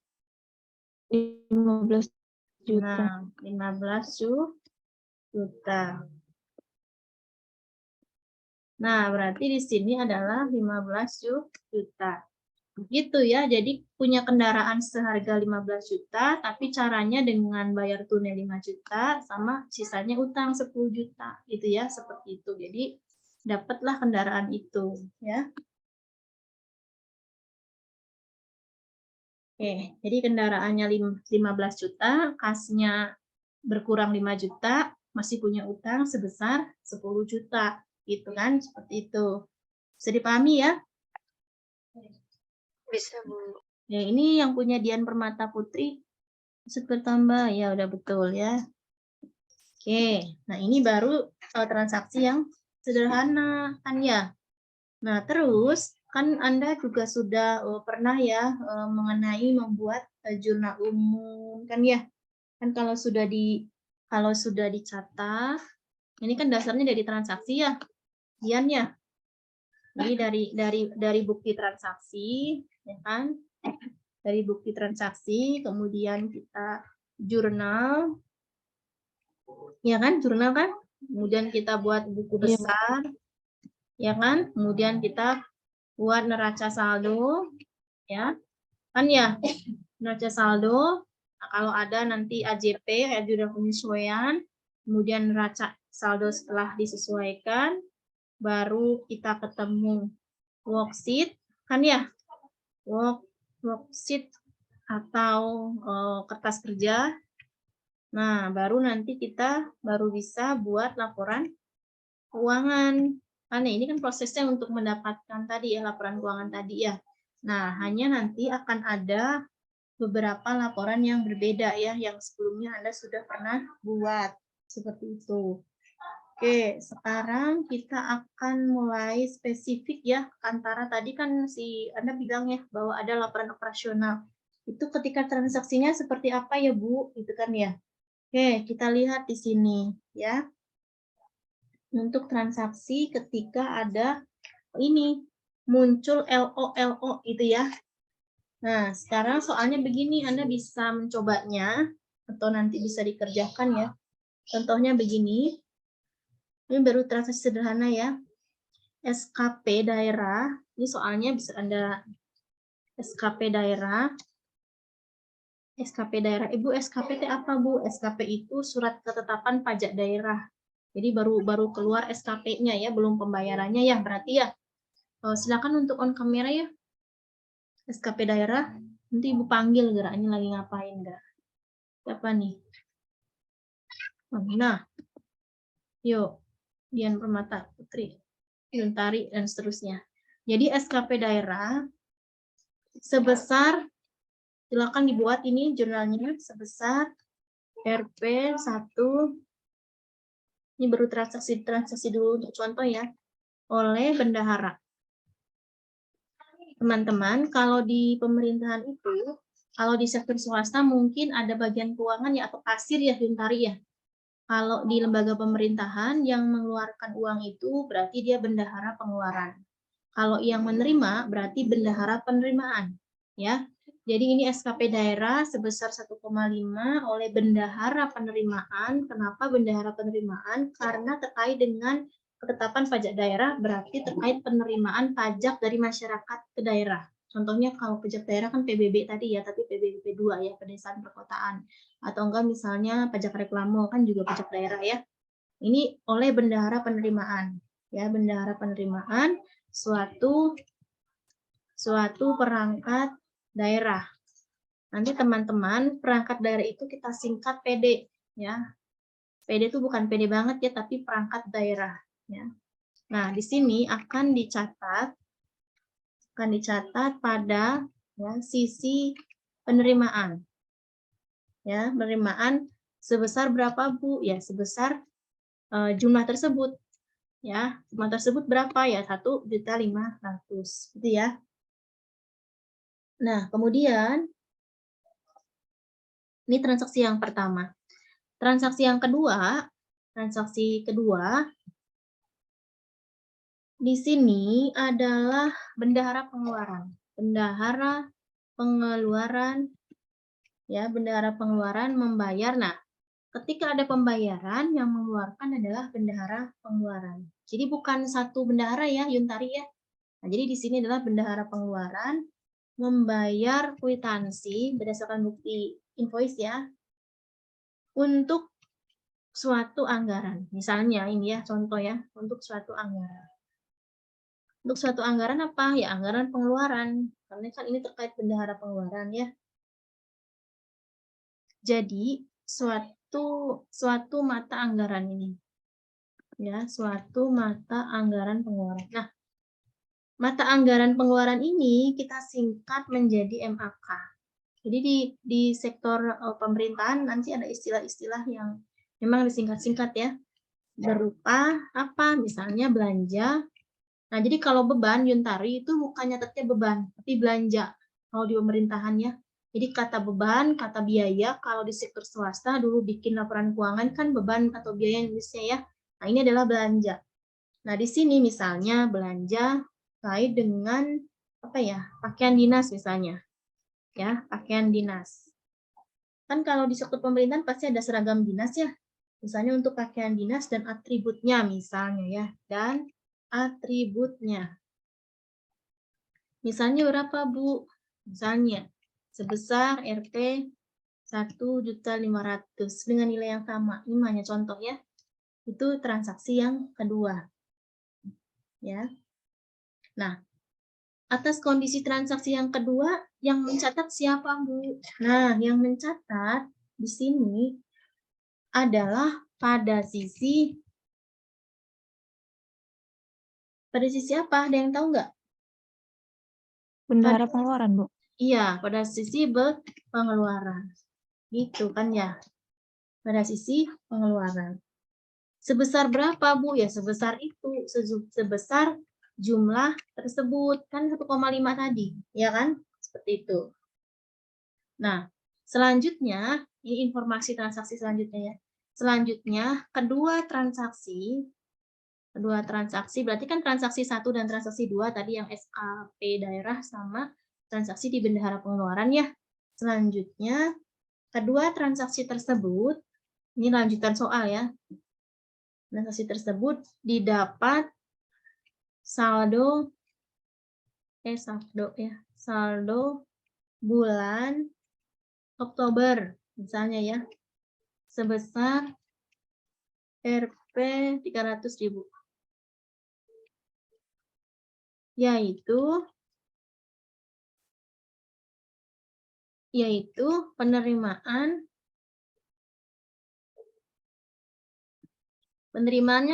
15 juta. Nah, 15 juta. Nah, berarti di sini adalah 15 juta. Begitu ya, jadi punya kendaraan seharga 15 juta, tapi caranya dengan bayar tunai 5 juta, sama sisanya utang 10 juta, gitu ya, seperti itu. Jadi, dapatlah kendaraan itu, ya. Oke, jadi kendaraannya 15 juta, kasnya berkurang 5 juta, masih punya utang sebesar 10 juta, gitu kan, seperti itu. Bisa dipahami ya? Bisa, Bu. Ya, ini yang punya Dian Permata Putri, maksud bertambah, ya udah betul ya. Oke, nah ini baru transaksi yang sederhana, kan ya. Nah, terus kan Anda juga sudah pernah ya mengenai membuat jurnal umum, kan ya. Kan kalau sudah dicatat, ini kan dasarnya dari transaksi ya, Dian ya. Jadi dari bukti transaksi, ya kan? Dari bukti transaksi, kemudian kita jurnal, ya kan? Jurnal kan? Kemudian kita buat buku Iya, Bu. besar, ya kan? Kemudian kita buat neraca saldo, ya kan ya? Neraca saldo. Nah, kalau ada nanti AJP, ajudan penyesuaian, kemudian neraca saldo setelah disesuaikan, baru kita ketemu worksheet, kan ya? Worksheet atau kertas kerja. Nah, baru nanti kita baru bisa buat laporan keuangan. Karena ini kan prosesnya untuk mendapatkan tadi ya laporan keuangan tadi ya. Nah, hanya nanti akan ada beberapa laporan yang berbeda ya, yang sebelumnya Anda sudah pernah buat. Seperti itu. Oke, sekarang kita akan mulai spesifik ya, antara tadi kan Anda bilang ya, bahwa ada laporan operasional. Itu ketika transaksinya seperti apa ya, Bu? Itu kan ya. Oke, kita lihat di sini ya. Untuk transaksi ketika ada ini, muncul LO itu ya. Nah, sekarang soalnya begini, Anda bisa mencobanya, atau nanti bisa dikerjakan ya. Contohnya begini, ini baru transaksi sederhana ya. SKP daerah, ini soalnya bisa Anda SKP daerah. SKP daerah, Ibu SKP itu apa Bu? SKP itu surat ketetapan pajak daerah. Jadi baru keluar SKP-nya ya, belum pembayarannya ya, berarti ya. Silakan untuk on kamera ya. SKP daerah, nanti Ibu panggil geraknya lagi ngapain enggak? Siapa nih? Nah, yuk, Dian Permata Putri, Yuntari, dan seterusnya. Jadi SKP daerah sebesar, silakan dibuat ini jurnalnya, sebesar RP 1, ini baru transaksi dulu untuk contoh ya, oleh bendahara. Teman-teman, kalau di pemerintahan itu, kalau di sektor swasta mungkin ada bagian keuangan ya, atau kasir ya, Yuntari ya. Kalau di lembaga pemerintahan yang mengeluarkan uang itu berarti dia bendahara pengeluaran. Kalau yang menerima berarti bendahara penerimaan, ya. Jadi ini SKP daerah sebesar 1,5 oleh bendahara penerimaan. Kenapa bendahara penerimaan? Karena terkait dengan ketetapan pajak daerah berarti terkait penerimaan pajak dari masyarakat ke daerah. Contohnya kalau pajak daerah kan PBB tadi ya, tapi PBB 2 ya, pedesaan perkotaan. Atau enggak misalnya pajak reklame kan juga pajak daerah ya. Ini oleh bendahara penerimaan. Ya, bendahara penerimaan suatu perangkat daerah. Nanti teman-teman, perangkat daerah itu kita singkat PD ya. PD itu bukan PD banget ya, tapi perangkat daerah ya. Nah, di sini akan dicatat pada ya, sisi penerimaan. Ya, penerimaan sebesar berapa Bu? Ya, sebesar jumlah tersebut. Ya, jumlah tersebut berapa ya? 1.500.000 gitu ya. Nah, kemudian ini transaksi yang pertama. Transaksi kedua di sini adalah bendahara pengeluaran. Bendahara pengeluaran membayar. Nah, ketika ada pembayaran yang mengeluarkan adalah bendahara pengeluaran. Jadi bukan satu bendahara ya, Yuntari ya. Nah, jadi di sini adalah bendahara pengeluaran membayar kwitansi berdasarkan bukti invoice ya untuk suatu anggaran. Misalnya ini ya contoh ya, untuk suatu anggaran. Untuk suatu anggaran apa? Ya anggaran pengeluaran. Karena kan ini terkait bendahara pengeluaran ya. Jadi suatu mata anggaran ini. Ya, suatu mata anggaran pengeluaran. Nah, mata anggaran pengeluaran ini kita singkat menjadi MAK. Jadi di sektor pemerintahan nanti ada istilah-istilah yang memang disingkat-singkat ya. Berupa apa? Misalnya belanja. Nah, jadi kalau beban Yuntari itu bukan nyatetnya beban, tapi belanja. Kalau di pemerintahan ya. Jadi kata beban, kata biaya, kalau di sektor swasta dulu bikin laporan keuangan kan beban atau biaya Indonesia ya. Nah, ini adalah belanja. Nah, di sini misalnya belanja kait dengan apa ya? Pakaian dinas misalnya. Ya, pakaian dinas. Kan kalau di sektor pemerintahan pasti ada seragam dinas ya. Misalnya untuk pakaian dinas dan atributnya misalnya ya, dan atributnya. Misalnya berapa, Bu? Misalnya sebesar Rp 1.500.000 dengan nilai yang sama. Ini hanya contoh ya. Itu transaksi yang kedua. Ya. Nah, atas kondisi transaksi yang kedua, yang mencatat siapa, Bu? Nah, yang mencatat di sini adalah pada sisi apa? Ada yang tahu nggak? Bendahara pengeluaran, Bu. Iya, pada sisi pengeluaran. Gitu kan ya. Pada sisi pengeluaran. Sebesar berapa, Bu? Ya, sebesar itu. Sebesar jumlah tersebut. Kan 1,5 tadi. Ya kan? Seperti itu. Nah, selanjutnya, ini informasi transaksi selanjutnya ya. Selanjutnya, kedua transaksi, berarti kan transaksi 1 dan transaksi 2 tadi yang SAP daerah sama transaksi di bendahara pengeluaran ya. Selanjutnya, kedua transaksi tersebut, ini lanjutan soal ya. Transaksi tersebut didapat saldo bulan Oktober misalnya ya. Sebesar Rp 300.000. Yaitu penerimaannya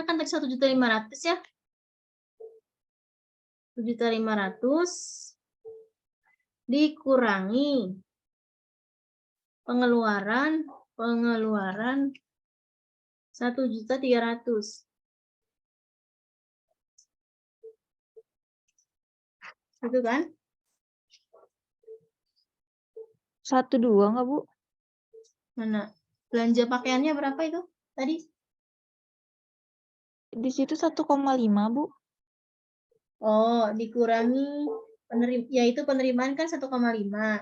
kan tadi 1.500.000 ya. 1.500.000 dikurangi pengeluaran 1.300.000. Gitu kan? 1,2 nggak, Bu? Mana? Belanja pakaiannya berapa itu tadi? Di situ 1,5, Bu. Oh, dikurangi yaitu penerimaan kan 1,5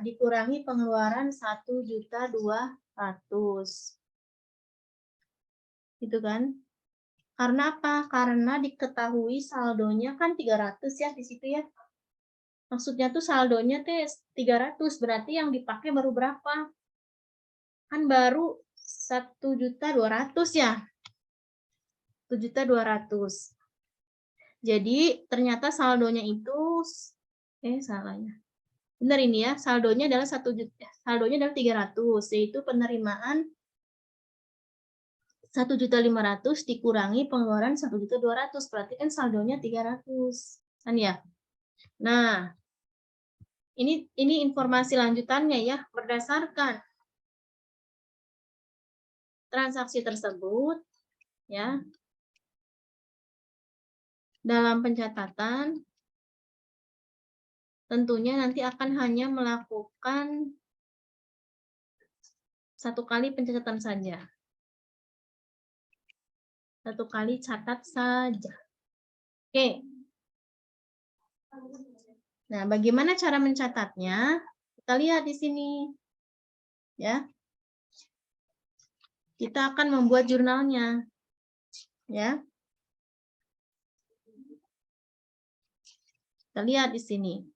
dikurangi pengeluaran 1.200.000. Gitu kan? Karena apa? Karena diketahui saldonya kan 300 ya di situ ya. Maksudnya tuh saldonya teh 300, berarti yang dipakai baru berapa? Kan baru 1.200.000 ya. 1.200.000. Jadi ternyata saldonya itu salahnya. Benar ini ya, saldonya adalah 300, yaitu penerimaan 1.500.000 dikurangi pengeluaran 1.200.000, berarti kan saldonya 300. Kan ya? Nah, ini informasi lanjutannya ya, berdasarkan transaksi tersebut ya, dalam pencatatan tentunya nanti akan hanya melakukan 1 kali pencatatan saja. 1 kali catat saja. Oke. Nah, bagaimana cara mencatatnya? Kita lihat di sini. Ya. Kita akan membuat jurnalnya. Ya. Kita lihat di sini.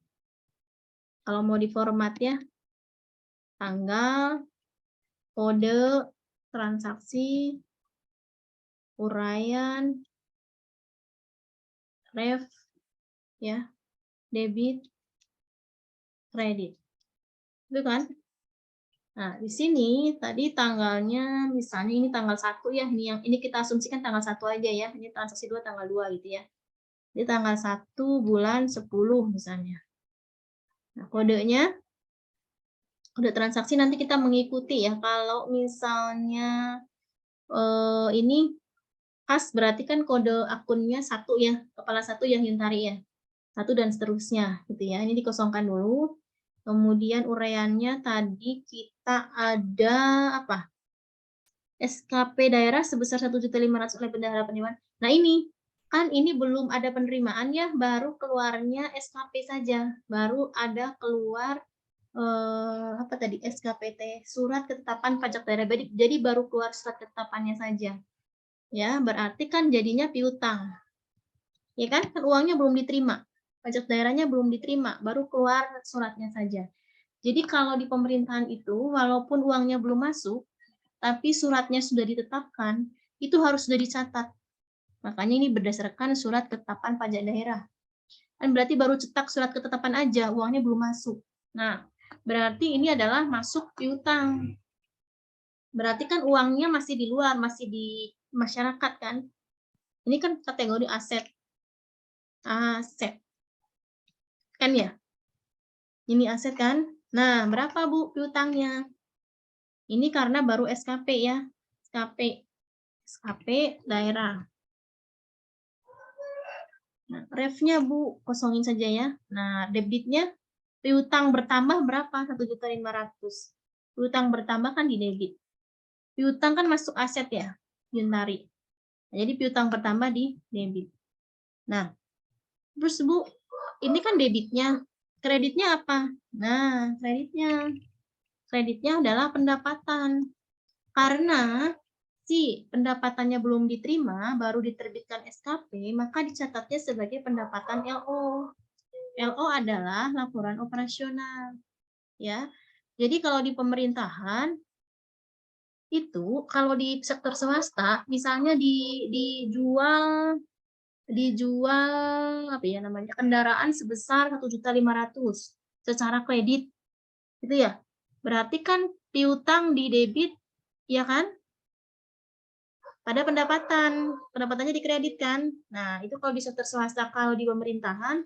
Kalau mau diformat ya, tanggal, kode, transaksi, uraian, ref, ya, debit, kredit. Itu kan? Nah, di sini tadi tanggalnya misalnya ini tanggal 1 ya, ini kita asumsikan tanggal 1 aja ya. Ini transaksi 2 tanggal 2 gitu ya. Ini tanggal 1 bulan 10 misalnya. Nah, kodenya kode transaksi nanti kita mengikuti ya. Kalau misalnya ini khas berarti kan kode akunnya 1 ya, kepala 1 yang Yuntari ya. 1 dan seterusnya gitu ya. Ini dikosongkan dulu. Kemudian uraiannya tadi kita ada apa? SKP daerah sebesar 1.500.000 oleh bendahara penerimaan. Nah ini, kan ini belum ada penerimaan ya, baru keluarnya SKP saja. Baru ada keluar apa tadi SKPT, surat ketetapan pajak daerah. Jadi baru keluar surat ketetapannya saja. Ya, berarti kan jadinya piutang. Ya kan? Kan uangnya belum diterima. Pajak daerahnya belum diterima, baru keluar suratnya saja. Jadi kalau di pemerintahan itu, walaupun uangnya belum masuk, tapi suratnya sudah ditetapkan, itu harus sudah dicatat. Makanya ini berdasarkan surat ketetapan pajak daerah. Kan berarti baru cetak surat ketetapan aja, uangnya belum masuk. Nah, berarti ini adalah masuk piutang. Berarti kan uangnya masih di luar, masih di masyarakat kan. Ini kan kategori aset. Aset. Kan ya? Ini aset kan? Nah, berapa Bu piutangnya? Ini karena baru SKP ya. SKP daerah. Nah, refnya Bu, kosongin saja ya. Nah, debitnya piutang bertambah berapa? 1.500.000. Piutang bertambah kan di debit. Piutang kan masuk aset ya, Yuntari. Nah, jadi piutang bertambah di debit. Nah, terus Bu, ini kan debitnya. Kreditnya apa? Nah, kreditnya adalah pendapatan. Karena si pendapatannya belum diterima, baru diterbitkan SKP, maka dicatatnya sebagai pendapatan LO. LO adalah laporan operasional. Ya. Jadi kalau di pemerintahan itu kalau di sektor swasta misalnya dijual apa ya namanya kendaraan sebesar 1.500.000 secara kredit itu ya. Berarti kan piutang di debit ya kan? Pada pendapatannya dikreditkan. Nah, itu kalau di sektor swasta, kalau di pemerintahan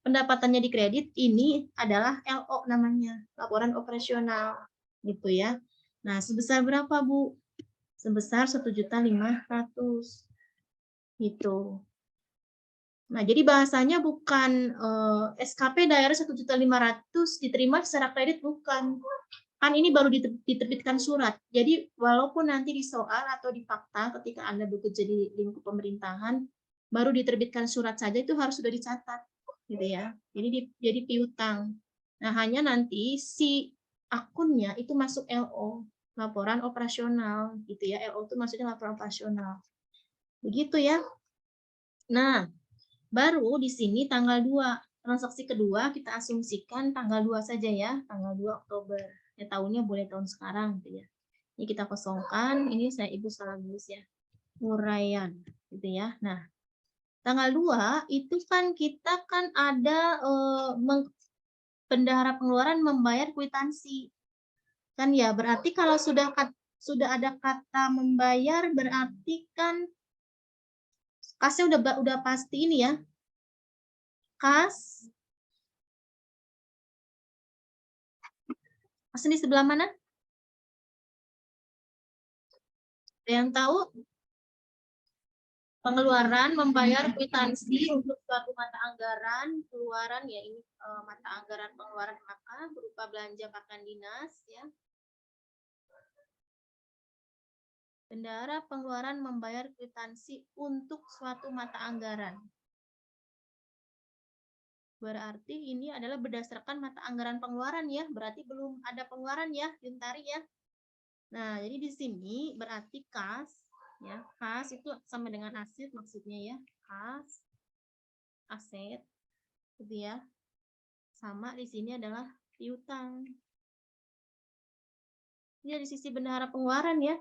pendapatannya dikredit, ini adalah LO namanya, laporan operasional gitu ya. Nah, sebesar berapa, Bu? Sebesar 1.500.000 gitu. Nah, jadi bahasanya bukan SKP daerah 1.500.000 diterima secara kredit, bukan. Kan ini baru diterbitkan surat. Jadi walaupun nanti di soal atau di fakta ketika Anda bekerja di lingkup pemerintahan, baru diterbitkan surat saja itu harus sudah dicatat, gitu ya. Jadi piutang. Nah, hanya nanti si akunnya itu masuk LO, laporan operasional, gitu ya. LO itu maksudnya laporan operasional. Begitu ya. Nah, baru di sini tanggal 2, transaksi kedua kita asumsikan tanggal 2 saja ya, tanggal 2 Oktober. Ya tahunnya boleh tahun sekarang gitu ya. Ini kita kosongkan, ini saya Ibu salah tulis ya. Uraian gitu ya. Nah, tanggal 2 itu kan kita kan ada bendahara pengeluaran membayar kwitansi. Kan ya, berarti kalau sudah ada kata membayar berarti kan kasnya udah pasti ini ya. Kas di sebelah mana? Ada yang tahu? pengeluaran membayar kwitansi untuk suatu mata anggaran keluaran ya ini mata anggaran pengeluaran maka berupa belanja pakaian dinas ya. Bendahara pengeluaran membayar kwitansi untuk suatu mata anggaran. Berarti ini adalah berdasarkan mata anggaran pengeluaran ya, berarti belum ada pengeluaran ya, Yuntari ya. Nah, jadi di sini berarti kas ya, kas itu sama dengan aset maksudnya ya, kas aset gitu ya. Sama di sini adalah piutang. Ini dari sisi bendahara pengeluaran ya.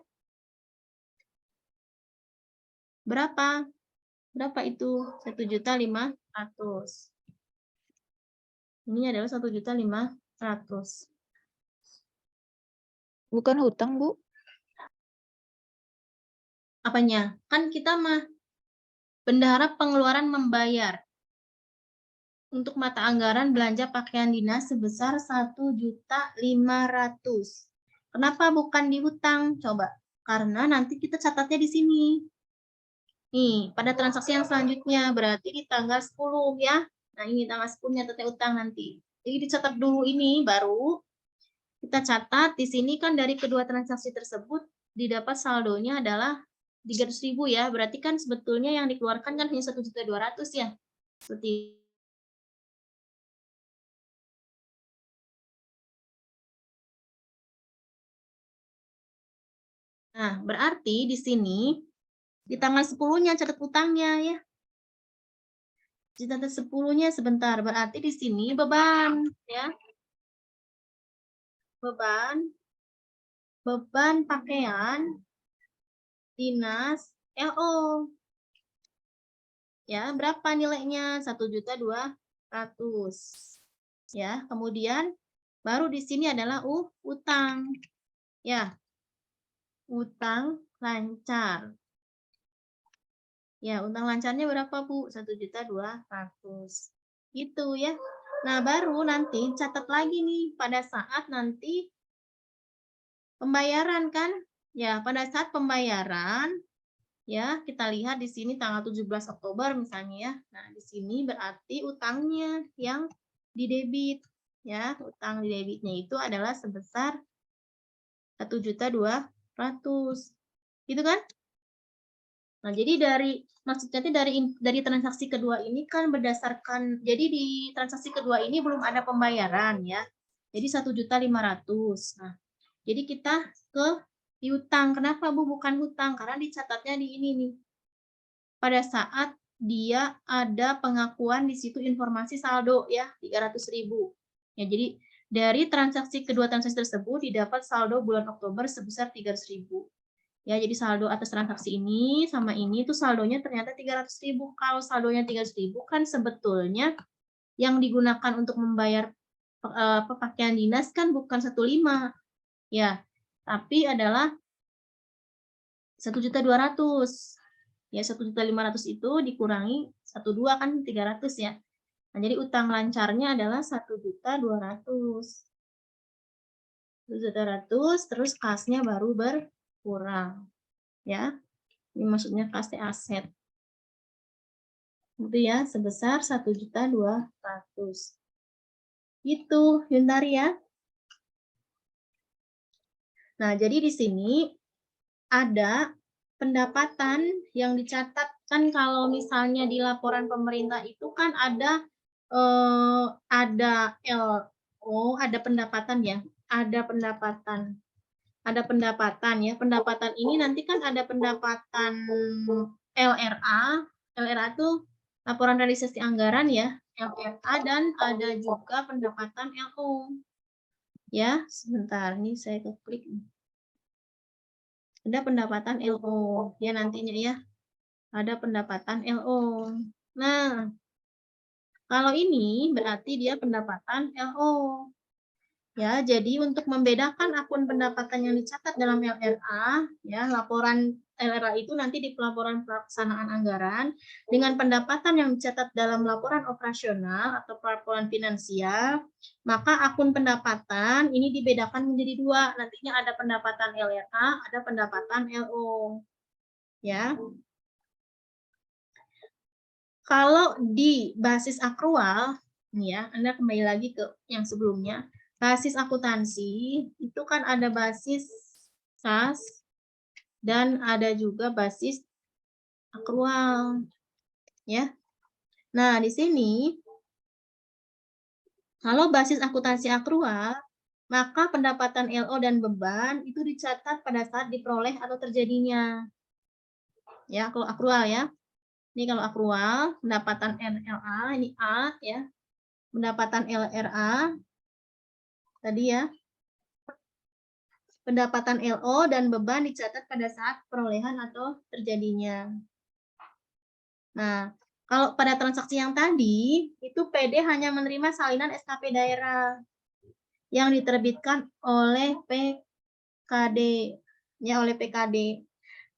Berapa? Berapa itu? 1.500.000. Ini adalah 1.500.000. Bukan hutang, Bu. Apanya? Kan kita mah bendahara pengeluaran membayar untuk mata anggaran belanja pakaian dinas sebesar 1.500.000. Kenapa bukan dihutang? Coba. Karena nanti kita catatnya di sini. Nih, pada transaksi yang selanjutnya berarti di tanggal 10 ya. Nah, ini tanggal 10 nyatetnya utang nanti. Jadi dicatat dulu ini baru kita catat di sini kan dari kedua transaksi tersebut didapat saldonya adalah 300.000 ya. Berarti kan sebetulnya yang dikeluarkan kan hanya 1.200.000 ya. Seperti Nah, berarti di sini di tanggal 10-nya catat utangnya ya. Di tanggal 10-nya sebentar. Berarti di sini beban ya. Beban pakaian dinas LO. Ya, berapa nilainya? 1.200.000. Ya, kemudian baru di sini adalah utang. Ya. Utang lancar. Ya, utang lancarnya berapa, Bu? 1.200.000. Gitu ya. Nah, baru nanti catat lagi nih pada saat nanti pembayaran kan? Ya, pada saat pembayaran ya, kita lihat di sini tanggal 17 Oktober misalnya ya. Nah, di sini berarti utangnya yang didebit ya. Utang didebitnya itu adalah sebesar 1.200.000. Gitu kan? Nah, jadi maksudnya dari transaksi kedua ini kan berdasarkan, jadi di transaksi kedua ini belum ada pembayaran ya. Jadi 1.500.000. Nah, jadi kita ke piutang. Kenapa, Bu? Bukan hutang, karena dicatatnya di ini nih. Pada saat dia ada pengakuan di situ informasi saldo ya, 300.000. Ya, jadi dari kedua transaksi tersebut didapat saldo bulan Oktober sebesar 300.000. Ya, jadi saldo atas transaksi ini sama ini itu saldonya ternyata 300.000. Kalau saldonya 300.000 kan sebetulnya yang digunakan untuk membayar pakaian dinas kan bukan 1.500.000. Ya, tapi adalah 1.200.000. Ya, 1.500.000 itu dikurangi 1.2 kan 300 ya. Nah, jadi utang lancarnya adalah 1.200.000. 1.200.000 terus kasnya baru berkurang. Ya, ini maksudnya kas aset. Itu ya, sebesar 1.200.000. Itu, Yuntari ya. Nah, jadi di sini ada pendapatan yang dicatat kan kalau misalnya di laporan pemerintah itu kan ada LO, ada pendapatan ya, ada pendapatan ya. Pendapatan ini nanti kan ada pendapatan LRA itu laporan realisasi anggaran ya, LRA, dan ada juga pendapatan LO. Ya, sebentar nih saya klik. Ada pendapatan LO ya nantinya ya. Ada pendapatan LO. Nah, kalau ini berarti dia pendapatan LO. Ya, jadi untuk membedakan akun pendapatan yang dicatat dalam LRA, ya, laporan LRA itu nanti di pelaporan pelaksanaan anggaran dengan pendapatan yang dicatat dalam laporan operasional atau laporan finansial, maka akun pendapatan ini dibedakan menjadi dua. Nantinya ada pendapatan LRA, ada pendapatan LO. Ya. Kalau di basis akrual, nih ya, Anda kembali lagi ke yang sebelumnya. Basis akuntansi itu kan ada basis kas dan ada juga basis akrual, ya. Nah, di sini kalau basis akuntansi akrual, maka pendapatan LO dan beban itu dicatat pada saat diperoleh atau terjadinya. Ya, kalau akrual ya. Ini kalau akrual, pendapatan LLA, ini A ya. Pendapatan LRA tadi ya. Pendapatan LO dan beban dicatat pada saat perolehan atau terjadinya. Nah, kalau pada transaksi yang tadi, itu PD hanya menerima salinan SKP daerah yang diterbitkan oleh PKD, ya oleh PKD.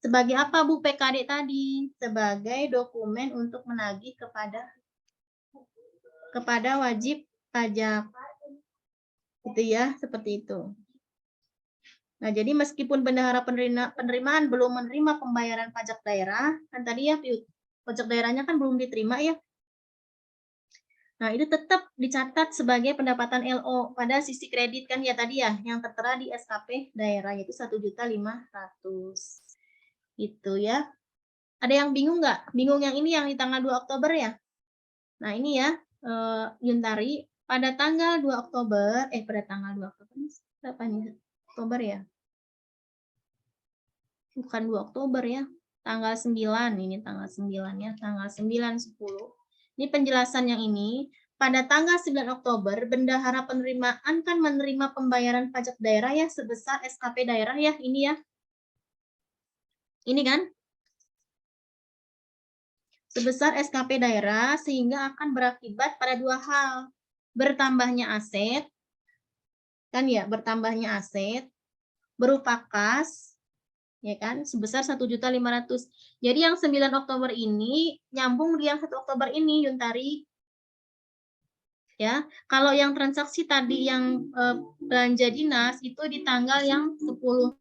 Sebagai apa Bu PKD tadi? Sebagai dokumen untuk menagih kepada wajib pajak. Gitu ya, seperti itu. Nah, jadi meskipun bendahara penerimaan belum menerima pembayaran pajak daerah, kan tadi ya pajak daerahnya kan belum diterima ya. Nah, itu tetap dicatat sebagai pendapatan LO pada sisi kredit kan ya tadi ya, yang tertera di SKP daerah yaitu 1.500.000. Gitu ya. Ada yang bingung nggak? Bingung yang ini yang di tanggal 2 Oktober ya? Nah, ini ya, Yuntari, pada tanggal 2 Oktober, pada tanggal 2 Oktober, berapa nih? Oktober ya? Bukan 2 Oktober ya, tanggal 9, ini tanggal 9 ya, tanggal 9, 10. Ini penjelasan yang ini, pada tanggal 9 Oktober, bendahara penerimaan kan menerima pembayaran pajak daerah ya, sebesar SKP daerah ya, ini ya. Ini kan? Sebesar SKP daerah, sehingga akan berakibat pada dua hal. Bertambahnya aset, kan ya, bertambahnya aset, berupa kas, ya kan, sebesar 1.500.000. Jadi yang 9 Oktober ini nyambung di yang 1 Oktober ini, Yuntari. Ya, kalau yang transaksi tadi yang belanja dinas itu di tanggal yang 10.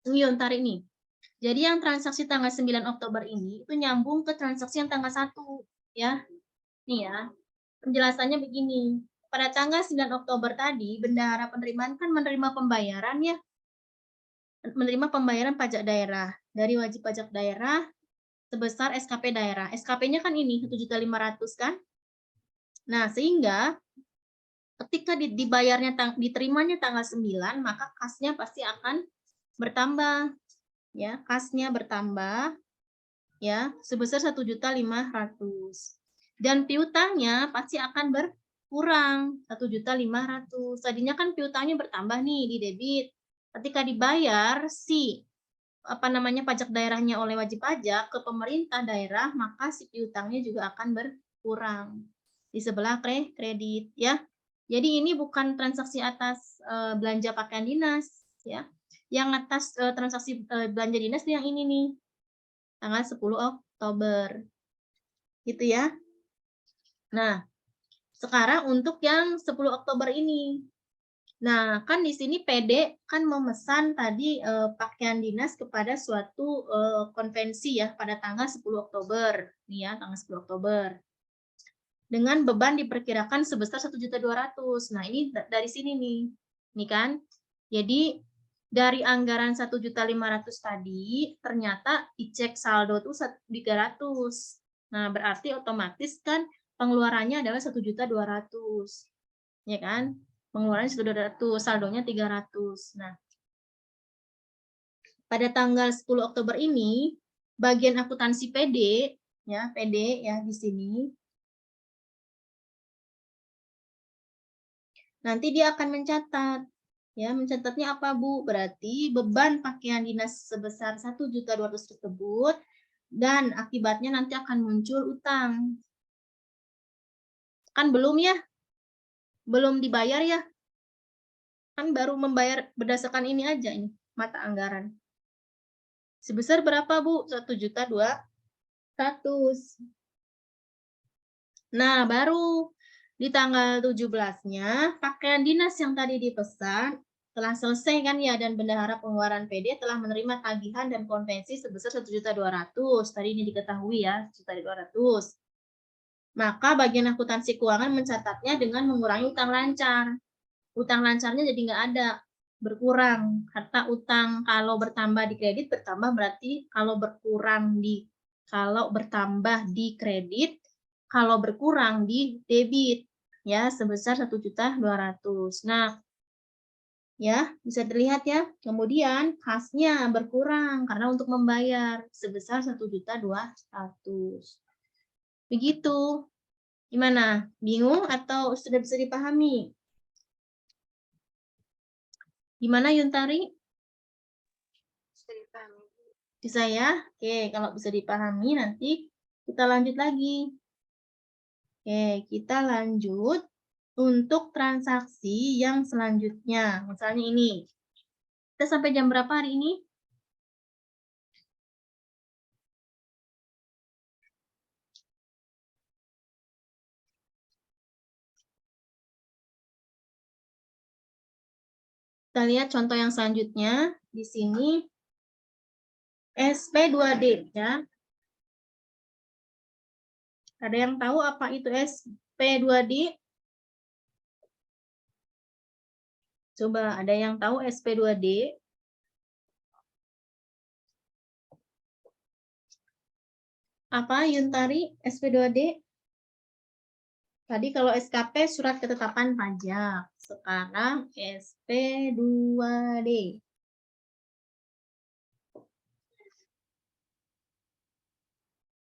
Ini Yuntari nih. Jadi yang transaksi tanggal 9 Oktober ini itu nyambung ke transaksi yang tanggal 1, ya. Nih ya. Penjelasannya begini. Pada tanggal 9 Oktober tadi, bendahara penerimaan kan menerima pembayaran ya. Menerima pembayaran pajak daerah dari wajib pajak daerah sebesar SKP daerah. SKP-nya kan ini 1.500.000 kan? Nah, sehingga ketika diterimanya tanggal 9, maka kasnya pasti akan bertambah. Ya, kasnya bertambah ya sebesar 1.500.000. Dan piutangnya pasti akan berkurang 1.500.000. Tadinya kan piutangnya bertambah nih di debit. Ketika dibayar pajak daerahnya oleh wajib pajak ke pemerintah daerah, maka si piutangnya juga akan berkurang di sebelah kredit ya. Jadi ini bukan transaksi atas belanja pakaian dinas ya. Yang atas transaksi belanja dinas itu yang ini nih. Tanggal 10 Oktober. Gitu ya. Nah, sekarang untuk yang 10 Oktober ini. Nah, kan di sini PD kan memesan tadi pakaian dinas kepada suatu konvensi ya pada tanggal 10 Oktober. Nih ya, tanggal 10 Oktober. Dengan beban diperkirakan sebesar 1.200.000. Nah, ini dari sini nih. Ini kan. Jadi dari anggaran 1.500.000 tadi ternyata dicek saldo tuh 300. Nah, berarti otomatis kan pengeluarannya adalah 1.200.000. Ya kan? Pengeluarannya 1.200, saldonya 300. Nah, pada tanggal 10 Oktober ini bagian akuntansi PD ya, PD ya di sini. Nanti dia akan mencatat. Ya, mencatatnya apa, Bu? Berarti beban pakaian dinas sebesar 1.200.000 tersebut dan akibatnya nanti akan muncul utang. Kan belum ya? Belum dibayar ya? Kan baru membayar berdasarkan ini aja ini, mata anggaran. Sebesar berapa, Bu? 1.200.000. Nah, baru di tanggal 17-nya pakaian dinas yang tadi dipesan telah selesai kan ya, dan bendahara pengeluaran PD telah menerima tagihan dan konvensi sebesar 1.200.000. Tadi ini diketahui ya, 1.200.000. Maka bagian akuntansi keuangan mencatatnya dengan mengurangi utang lancar. Utang lancarnya jadi nggak ada, berkurang. Kata utang kalau bertambah di kredit bertambah, berarti kalau bertambah di kredit, kalau berkurang di debit ya sebesar 1.200.000. Nah, ya bisa dilihat ya. Kemudian kasnya berkurang karena untuk membayar sebesar 1.200.000. Begitu. Gimana? Bingung atau sudah bisa dipahami? Gimana Yuntari? Bisa dipahami. Bisa ya? Oke, kalau bisa dipahami nanti kita lanjut lagi. Oke, kita lanjut untuk transaksi yang selanjutnya. Misalnya ini. Kita sampai jam berapa hari ini? Kita lihat contoh yang selanjutnya. Di sini SP2D ya. Ada yang tahu apa itu SP2D? Coba ada yang tahu SP2D? Apa Yuntari SP2D? Tadi kalau SKP surat ketetapan pajak. Sekarang SP2D.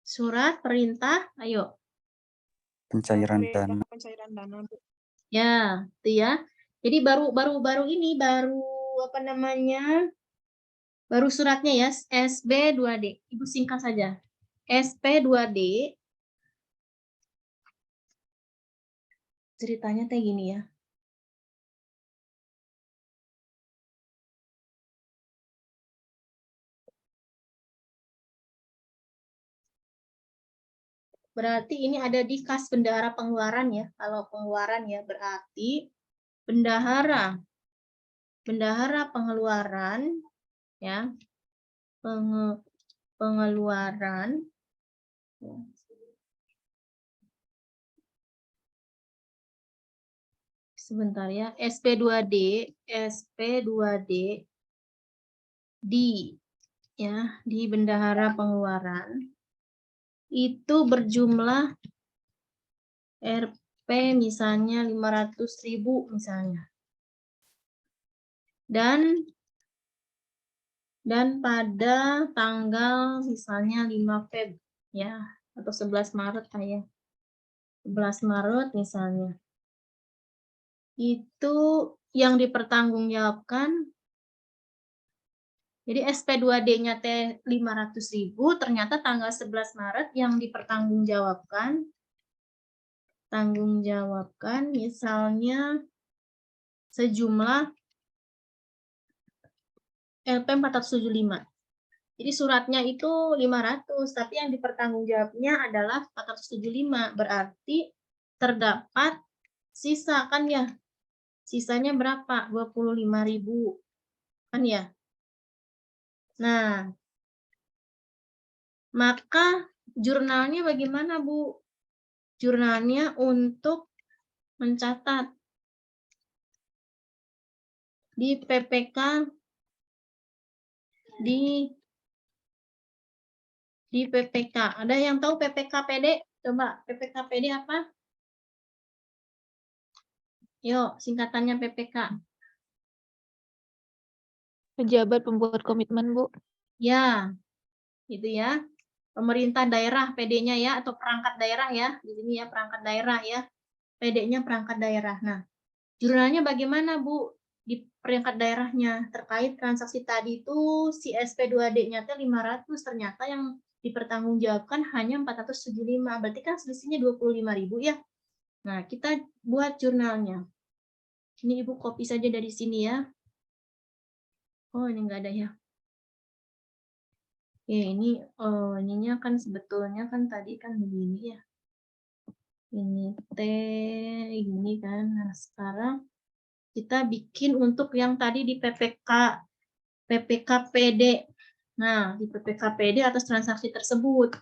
Surat perintah, ayo. Pencairan dana. Pencairan dana, Bu. Ya, itu ya. Jadi baru apa namanya? Baru suratnya ya, SB2D. Ibu singkat saja. SP2D ceritanya kayak gini ya. Berarti ini ada di kas bendahara pengeluaran ya. Kalau pengeluaran ya berarti bendahara pengeluaran ya. Pengeluaran sebentar ya. SP2D di bendahara pengeluaran itu berjumlah RP misalnya 500.000 misalnya. Dan pada tanggal misalnya 5 Feb ya atau 11 Maret ya. 11 Maret misalnya. Itu yang dipertanggungjawabkan. Jadi SP2D-nya 500.000, ternyata tanggal 11 Maret yang dipertanggungjawabkan misalnya sejumlah LP 475. Jadi suratnya itu 500, tapi yang dipertanggungjawabnya adalah 475. Berarti terdapat sisa kan ya? Sisanya berapa? 25.000. Kan ya? Nah, maka jurnalnya bagaimana, Bu? Jurnalnya untuk mencatat di PPK di PPK. Ada yang tahu PPK PD? Coba PPK PD apa? Yuk, singkatannya PPK. Pejabat pembuat komitmen, Bu. Ya, gitu ya. Pemerintah daerah PD-nya ya, atau perangkat daerah ya. Di sini ya, perangkat daerah ya. PD-nya perangkat daerah. Nah, jurnalnya bagaimana, Bu? Di perangkat daerahnya terkait transaksi tadi itu si SP2D-nya 500, ternyata yang dipertanggungjawabkan hanya 475. Berarti kan selisihnya 25.000 ya. Nah, kita buat jurnalnya. Ini Ibu copy saja dari sini ya. Oh, ini enggak ada ya. Oke, ini ininya kan sebetulnya kan tadi kan begini ya. Ini T, ini kan. Nah, sekarang kita bikin untuk yang tadi di PPKPD. Nah, di PPKPD atas transaksi tersebut.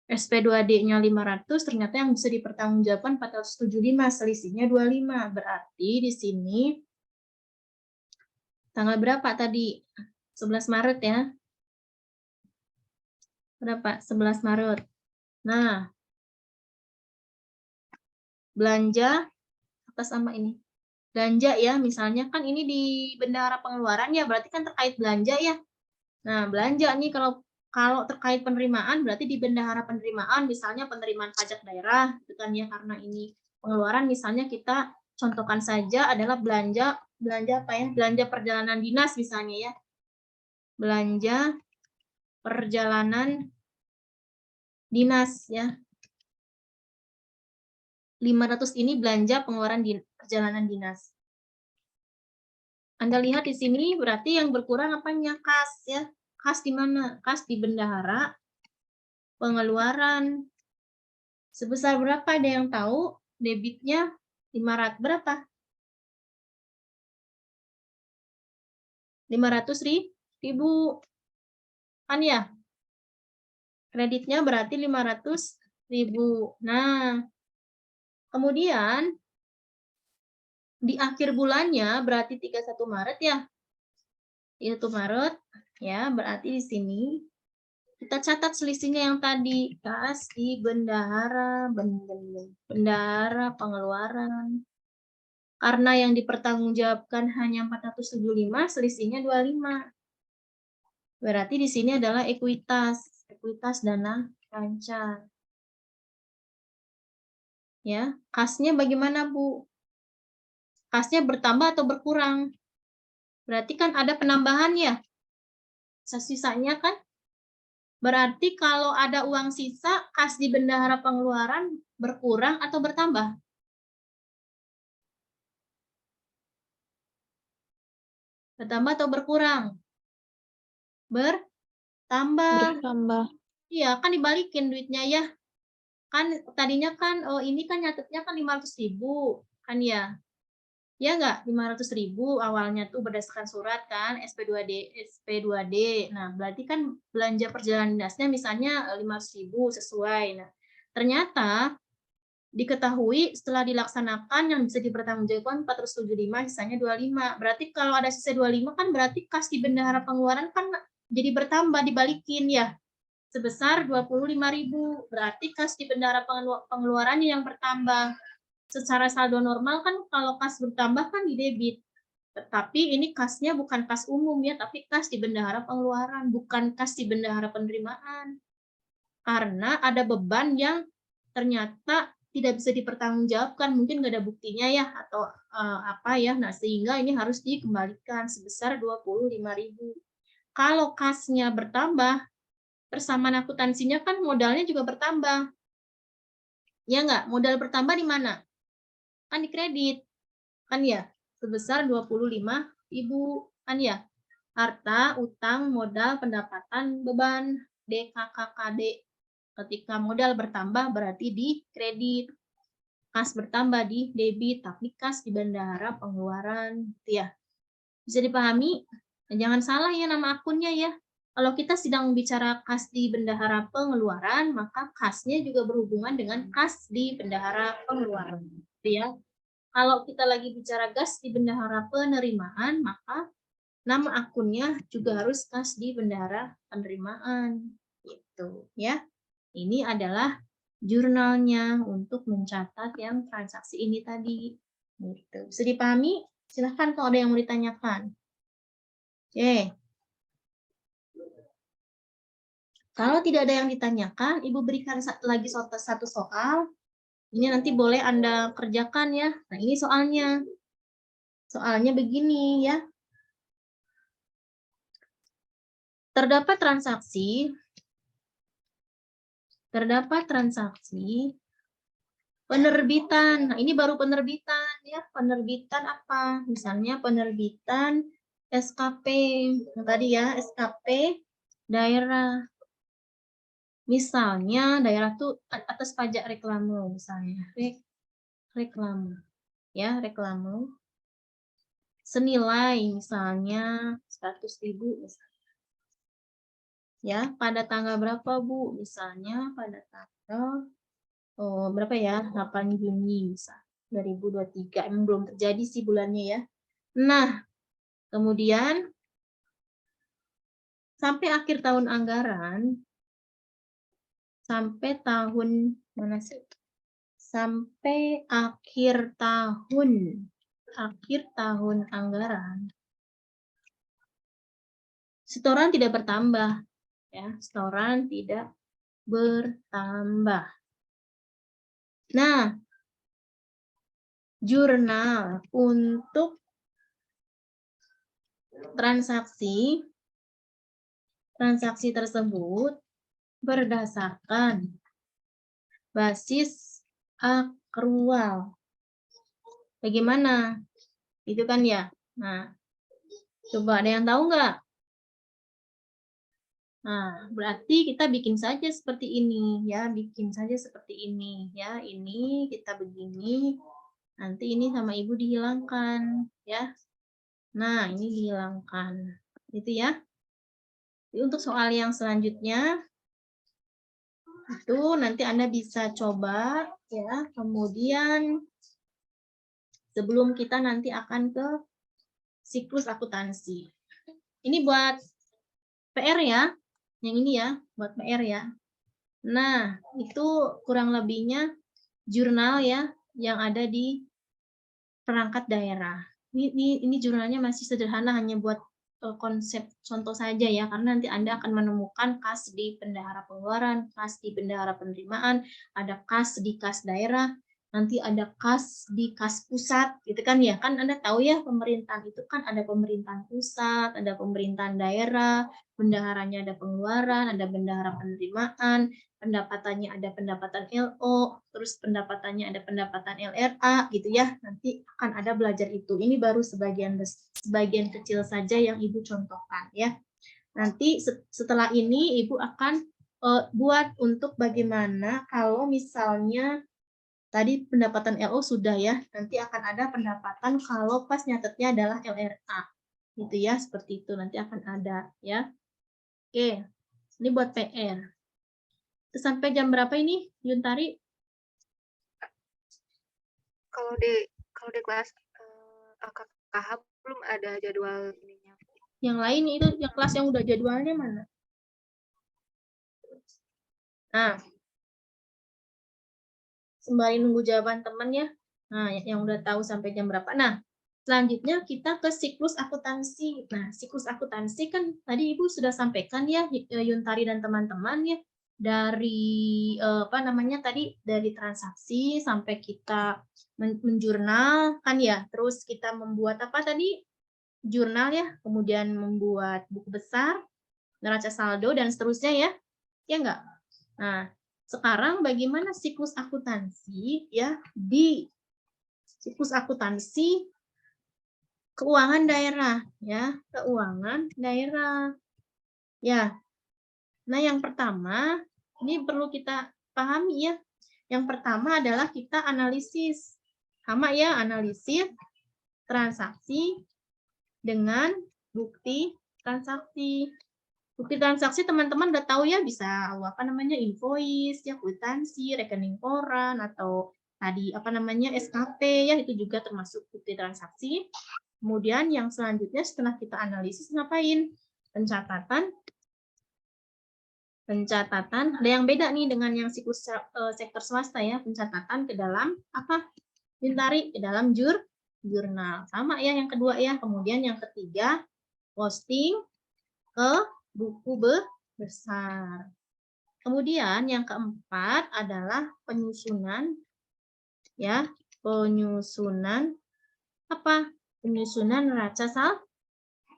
SP2D-nya 500, ternyata yang bisa dipertanggungjawabkan 475, selisihnya 25. Berarti di sini tanggal berapa tadi? 11 Maret ya. Berapa? 11 Maret. Nah, belanja atas sama ini. Belanja ya, misalnya kan ini di bendahara pengeluaran ya, berarti kan terkait belanja ya. Nah, belanja nih kalau terkait penerimaan berarti di bendahara penerimaan, misalnya penerimaan pajak daerah, itu kan ya, karena ini pengeluaran, misalnya kita contohkan saja adalah belanja apa ya? Belanja perjalanan dinas misalnya ya. Belanja perjalanan dinas ya. 500 ini belanja pengeluaran perjalanan dinas. Anda lihat di sini berarti yang berkurang apanya? Kas ya. Kas di mana? Kas di bendahara pengeluaran. Sebesar berapa, ada yang tahu? Debitnya 500 berapa? 500.000 kan ya? Kreditnya berarti 500.000. Nah, kemudian di akhir bulannya berarti 31 Maret ya. 1 Maret ya, berarti di sini kita catat selisihnya yang tadi, kas di bendahara pengeluaran. Karena yang dipertanggungjawabkan hanya 475, selisihnya 25. Berarti di sini adalah ekuitas dana ranca. Ya, kasnya bagaimana, Bu? Kasnya bertambah atau berkurang? Berarti kan ada penambahan ya. Sisanya kan? Berarti kalau ada uang sisa, kas di bendahara pengeluaran berkurang atau bertambah? Bertambah atau berkurang? Bertambah. Bertambah. Iya, kan dibalikin duitnya ya. Kan tadinya kan, oh ini kan nyatetnya kan 500.000, kan ya. Ya nggak? 500.000 awalnya tuh berdasarkan surat kan, SP2D. Nah, berarti kan belanja perjalanan dinasnya misalnya 500.000 sesuai. Nah, ternyata diketahui setelah dilaksanakan yang bisa dipertanggungjawabkan 475, sisanya 25. Berarti kalau ada sisa 25 kan berarti kas di bendahara pengeluaran kan jadi bertambah, dibalikin ya. Sebesar 25.000. Berarti kas di bendahara pengeluarannya yang bertambah. Secara saldo normal kan kalau kas bertambah kan di debit. Tetapi ini kasnya bukan kas umum ya, tapi kas di bendahara pengeluaran, bukan kas di bendahara penerimaan. Karena ada beban yang ternyata tidak bisa dipertanggungjawabkan, mungkin nggak ada buktinya ya, atau apa ya. Nah, sehingga ini harus dikembalikan sebesar 25.000. Kalau kasnya bertambah, persamaan akuntansinya kan modalnya juga bertambah. Ya nggak? Modal bertambah di mana? Kan di kredit. Kan ya? Sebesar 25.000. Kan ya? Harta, utang, modal, pendapatan, beban, DKKKD. Ketika modal bertambah berarti di kredit. Kas bertambah di debit, tapi kas di bendahara pengeluaran. Gitu ya. Bisa dipahami? Jangan salah ya nama akunnya ya. Kalau kita sedang bicara kas di bendahara pengeluaran, maka kasnya juga berhubungan dengan kas di bendahara pengeluaran. Gitu ya. Kalau kita lagi bicara kas di bendahara penerimaan, maka nama akunnya juga harus kas di bendahara penerimaan. Gitu ya. Ini adalah jurnalnya untuk mencatat yang transaksi ini tadi. Gitu. Bisa dipahami? Silahkan kalau ada yang mau ditanyakan. Oke. Kalau tidak ada yang ditanyakan, Ibu berikan lagi satu soal. Ini nanti boleh Anda kerjakan ya. Nah, ini soalnya. Soalnya begini ya. Terdapat transaksi penerbitan. Nah, ini baru penerbitan ya penerbitan apa? Misalnya penerbitan SKP yang tadi ya, SKP daerah. Misalnya daerah tuh atas pajak reklame misalnya, reklame ya, reklame senilai misalnya 100.000 misalnya. Ya, pada tanggal berapa, Bu? Misalnya pada tanggal berapa ya? 8 Juni misalnya 2023. Emang belum terjadi sih bulannya ya. Nah, kemudian sampai akhir tahun anggaran, sampai tahun mana sih? Sampai akhir tahun anggaran, setoran tidak bertambah, ya, setoran tidak bertambah. Nah, jurnal untuk transaksi tersebut berdasarkan basis akrual. Bagaimana? Itu kan ya. Nah, coba ada yang tahu nggak? Nah, berarti kita bikin saja seperti ini ya, bikin saja seperti ini ya. Ini kita begini. Nanti ini sama Ibu dihilangkan ya. Nah, ini dihilangkan. Gitu ya. Jadi untuk soal yang selanjutnya itu nanti Anda bisa coba ya. Kemudian sebelum kita nanti akan ke siklus akuntansi. Ini buat PR ya. Yang ini ya, buat PR ya. Nah, itu kurang lebihnya jurnal ya yang ada di perangkat daerah. Ini jurnalnya masih sederhana, hanya buat konsep contoh saja ya, karena nanti Anda akan menemukan kas di bendahara pengeluaran, kas di bendahara penerimaan, ada kas di kas daerah, nanti ada kas di kas pusat, gitu kan ya. Kan Anda tahu ya, pemerintahan itu kan ada pemerintahan pusat, ada pemerintahan daerah, bendaharanya ada pengeluaran, ada bendahara penerimaan, pendapatannya ada pendapatan LO, terus pendapatannya ada pendapatan LRA gitu ya. Nanti akan ada belajar itu. Ini baru sebagian kecil saja yang Ibu contohkan ya. Nanti setelah ini Ibu akan buat untuk bagaimana kalau misalnya tadi pendapatan LO sudah ya, nanti akan ada pendapatan kalau pas nyatetnya adalah LRA. Gitu ya, seperti itu nanti akan ada ya. Oke. Ini buat PR. Sampai jam berapa ini, Yuntari? Kalau di kelas KKH belum ada jadwal ininya. Yang lain itu yang kelas yang udah jadwalnya mana? Nah, sembari nunggu jawaban teman ya. Nah, yang udah tahu sampai jam berapa. Nah, selanjutnya kita ke siklus akuntansi. Nah, siklus akuntansi kan tadi Ibu sudah sampaikan ya, Yuntari dan teman-teman ya, dari apa namanya tadi, dari transaksi sampai kita menjurnal kan ya, terus kita membuat apa tadi, jurnal ya, kemudian membuat buku besar, neraca saldo dan seterusnya ya, ya enggak? Nah, sekarang bagaimana siklus akuntansi ya, di siklus akuntansi keuangan daerah ya, keuangan daerah ya. Nah, yang pertama ini perlu kita pahami ya. Yang pertama adalah kita analisis. Sama ya, analisis transaksi dengan bukti transaksi. Bukti transaksi teman-teman udah tahu ya, bisa apa namanya, invoice, ya, kwitansi, rekening koran, atau tadi apa namanya, SKP ya, itu juga termasuk bukti transaksi. Kemudian yang selanjutnya setelah kita analisis ngapain? Pencatatan. Ada yang beda nih dengan yang siklus sektor swasta ya, pencatatan ke dalam apa? Yuntari, ke dalam jurnal. Sama ya yang kedua ya. Kemudian yang ketiga, posting ke buku besar. Kemudian yang keempat adalah penyusunan ya, penyusunan apa? Penyusunan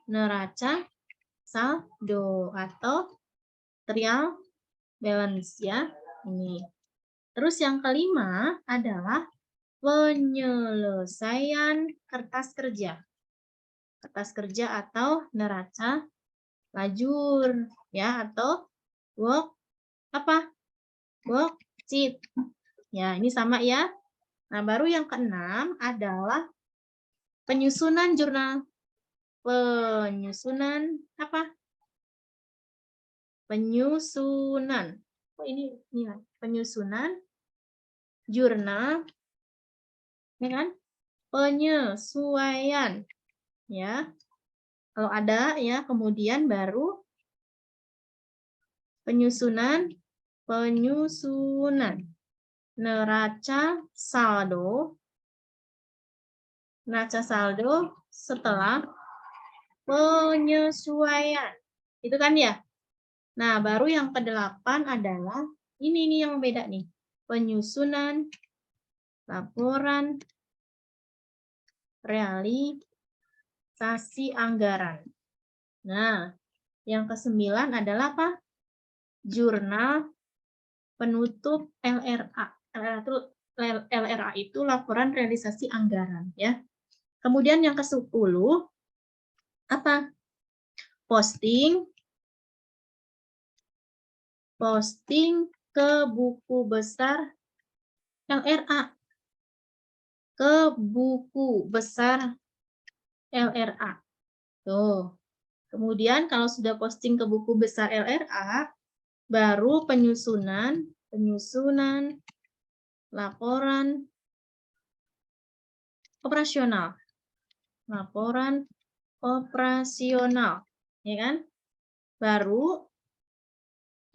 neraca saldo atau trial balance ya. Ini. Terus yang kelima adalah penyelesaian kertas kerja. Kertas kerja atau neraca lajur ya, atau worksheet. Ya, ini sama ya. Nah, baru yang keenam adalah penyusunan jurnal. Penyusunan apa? Penyusunan. Oh, ini penyusunan jurnal, ya kan? Penyesuaian, ya. Kalau ada ya, kemudian baru penyusunan neraca saldo setelah penyesuaian. Itu kan ya? Nah, baru yang ke-8 adalah ini nih yang beda nih. Penyusunan laporan realisasi anggaran. Nah, yang ke-9 adalah apa? Jurnal penutup LRA. LRA itu laporan realisasi anggaran ya. Kemudian yang ke-10 apa? Posting ke buku besar LRA. Ke buku besar LRA. Tuh. Kemudian kalau sudah posting ke buku besar LRA, baru penyusunan laporan operasional. Laporan operasional, ya kan? Baru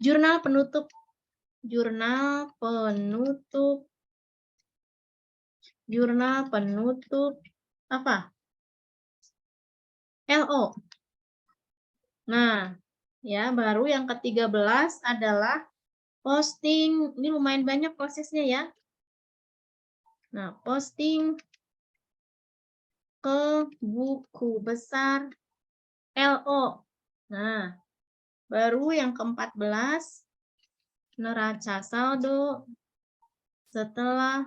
jurnal penutup apa? LO. Nah, ya baru yang ke-13 adalah posting. Ini lumayan banyak prosesnya ya. Nah, posting ke buku besar LO. Nah, baru yang ke-14 neraca saldo setelah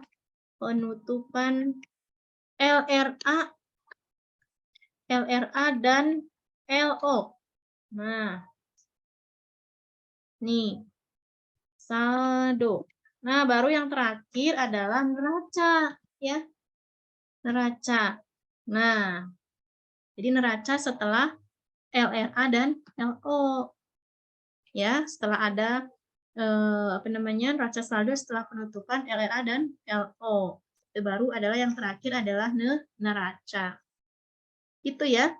penutupan LRA dan LO. Nah, nih saldo. Nah, baru yang terakhir adalah neraca ya. Neraca. Nah, jadi neraca setelah LRA dan LO. Ya, setelah ada neraca saldo setelah penutupan LRA dan LO. Itu baru adalah yang terakhir adalah neraca. Itu ya.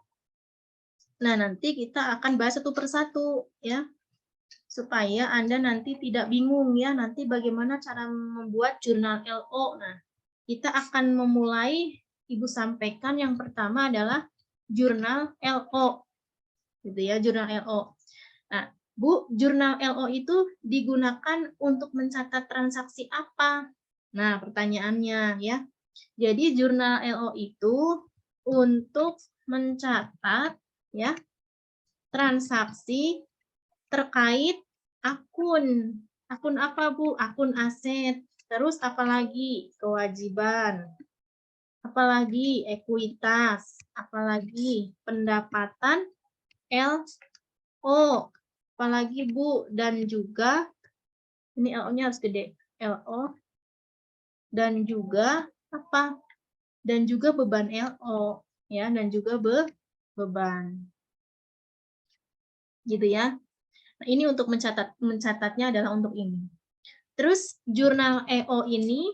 Nah, nanti kita akan bahas satu persatu ya. Supaya Anda nanti tidak bingung ya, nanti bagaimana cara membuat jurnal LO. Nah, kita akan memulai, Ibu sampaikan yang pertama adalah jurnal LO. Gitu ya, jurnal LO. Nah, Bu, jurnal LO itu digunakan untuk mencatat transaksi apa? Nah, pertanyaannya ya. Jadi jurnal LO itu untuk mencatat ya transaksi terkait akun. Akun apa, Bu? Akun aset. Terus apalagi? Kewajiban. Apalagi? Ekuitas. Apalagi? Pendapatan LO. Apalagi, Bu? Dan juga, ini LO-nya harus gede. LO. Dan juga apa? Dan juga beban LO. Ya, dan juga beban. Gitu ya. Nah, ini untuk mencatatnya adalah untuk ini. Terus jurnal EO ini,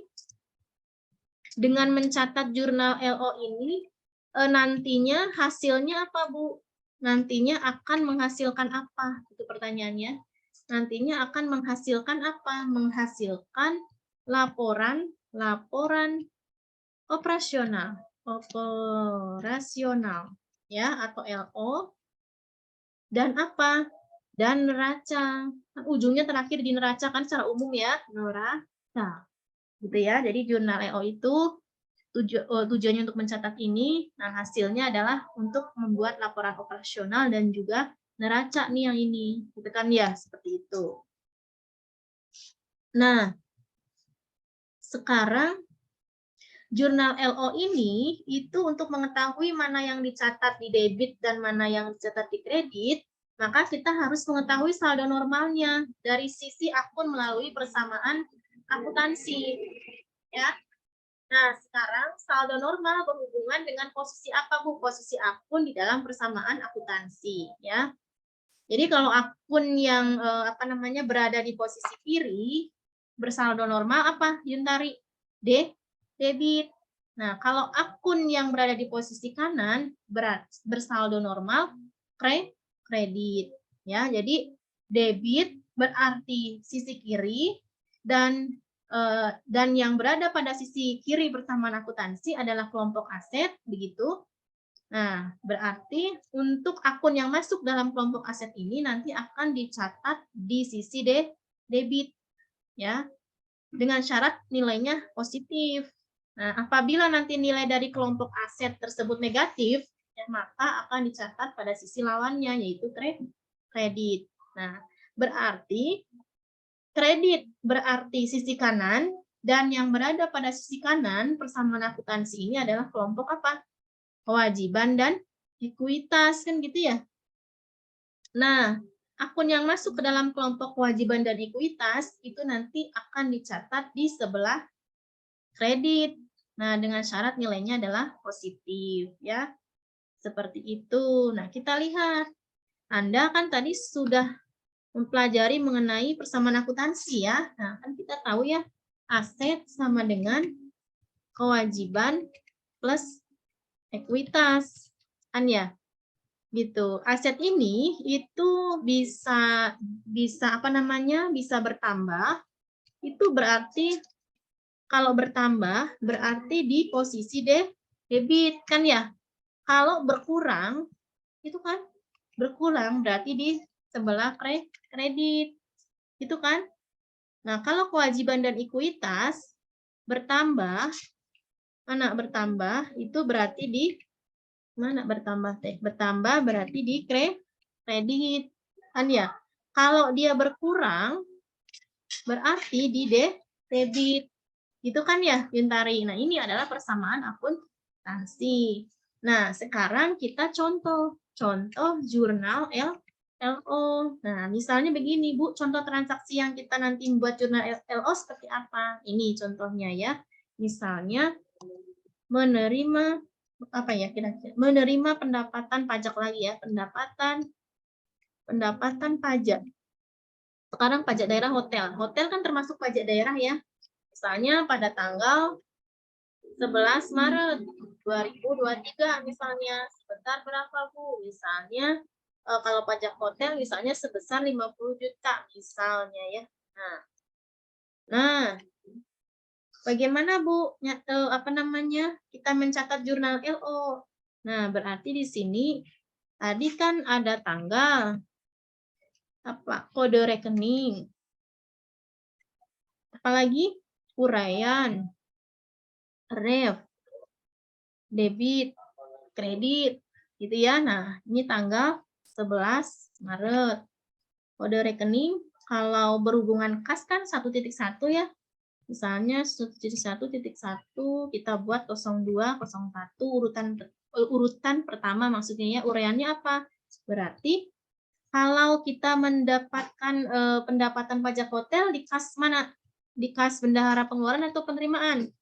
dengan mencatat jurnal LO ini, nantinya hasilnya apa, Bu? Nantinya akan menghasilkan apa? Itu pertanyaannya. Nantinya akan menghasilkan apa? Menghasilkan laporan operasional ya, atau LO, dan apa? Dan neraca. Ujungnya terakhir di neraca kan secara umum ya, neraca. Gitu ya. Jadi jurnal EO itu tujuannya untuk mencatat ini, nah hasilnya adalah untuk membuat laporan operasional dan juga neraca nih yang ini. Gitu kan ya, seperti itu. Nah, sekarang jurnal LO ini itu untuk mengetahui mana yang dicatat di debit dan mana yang dicatat di kredit, maka kita harus mengetahui saldo normalnya dari sisi akun melalui persamaan akuntansi. Ya. Nah, sekarang saldo normal berhubungan dengan posisi apa, Bu? Posisi akun di dalam persamaan akuntansi, ya. Jadi kalau akun yang berada di posisi kiri bersaldo normal apa, Yuntari? Debit. Nah, kalau akun yang berada di posisi kanan bersaldo normal kredit, ya. Jadi debit berarti sisi kiri dan yang berada pada sisi kiri persamaan akuntansi adalah kelompok aset, begitu. Nah, berarti untuk akun yang masuk dalam kelompok aset ini nanti akan dicatat di sisi debit, ya, dengan syarat nilainya positif. Nah, apabila nanti nilai dari kelompok aset tersebut negatif, ya, maka akan dicatat pada sisi lawannya, yaitu kredit. Nah, berarti kredit berarti sisi kanan, dan yang berada pada sisi kanan persamaan akuntansi ini adalah kelompok apa? Kewajiban dan ekuitas, kan gitu ya. Nah, akun yang masuk ke dalam kelompok kewajiban dan ekuitas itu nanti akan dicatat di sebelah kredit. Nah, dengan syarat nilainya adalah positif, ya. Seperti itu. Nah, kita lihat. Anda kan tadi sudah mempelajari mengenai persamaan akuntansi, ya. Nah, kan kita tahu ya, aset sama dengan kewajiban plus ekuitas, kan ya. Gitu. Aset ini itu bisa bisa bertambah. Itu berarti kalau bertambah berarti di posisi debit, kan ya. Kalau berkurang itu kan berkurang berarti di sebelah kredit. Itu kan? Nah, kalau kewajiban dan ekuitas bertambah, itu berarti di mana bertambah teh? Bertambah berarti di kredit. Kan ya? Kalau dia berkurang berarti di debit. Itu kan ya, Yuntari? Nah, ini adalah persamaan akuntansi. Nah, sekarang kita contoh jurnal LO. Nah, misalnya begini, Bu, contoh transaksi yang kita nanti membuat jurnal LO seperti apa? Ini contohnya ya. Misalnya menerima menerima pendapatan pajak lagi ya, pendapatan pajak. Sekarang pajak daerah hotel. Hotel kan termasuk pajak daerah ya. Misalnya pada tanggal 11 Maret 2023 misalnya, sebesar berapa, Bu? Misalnya kalau pajak hotel misalnya sebesar 50 juta misalnya ya. Nah, bagaimana, Bu? Kita mencatat jurnal LO. Nah, berarti di sini tadi kan ada tanggal, kode rekening, apalagi uraian, ref, debit, kredit, gitu ya. Nah, ini tanggal 11 Maret. Kode rekening kalau berhubungan kas kan 1.1 ya. Misalnya 1.1.1 kita buat 0201 urutan pertama, maksudnya ya, uraiannya apa? Berarti kalau kita mendapatkan pendapatan pajak hotel di kas mana? Di kas bendahara pengeluaran atau penerimaan?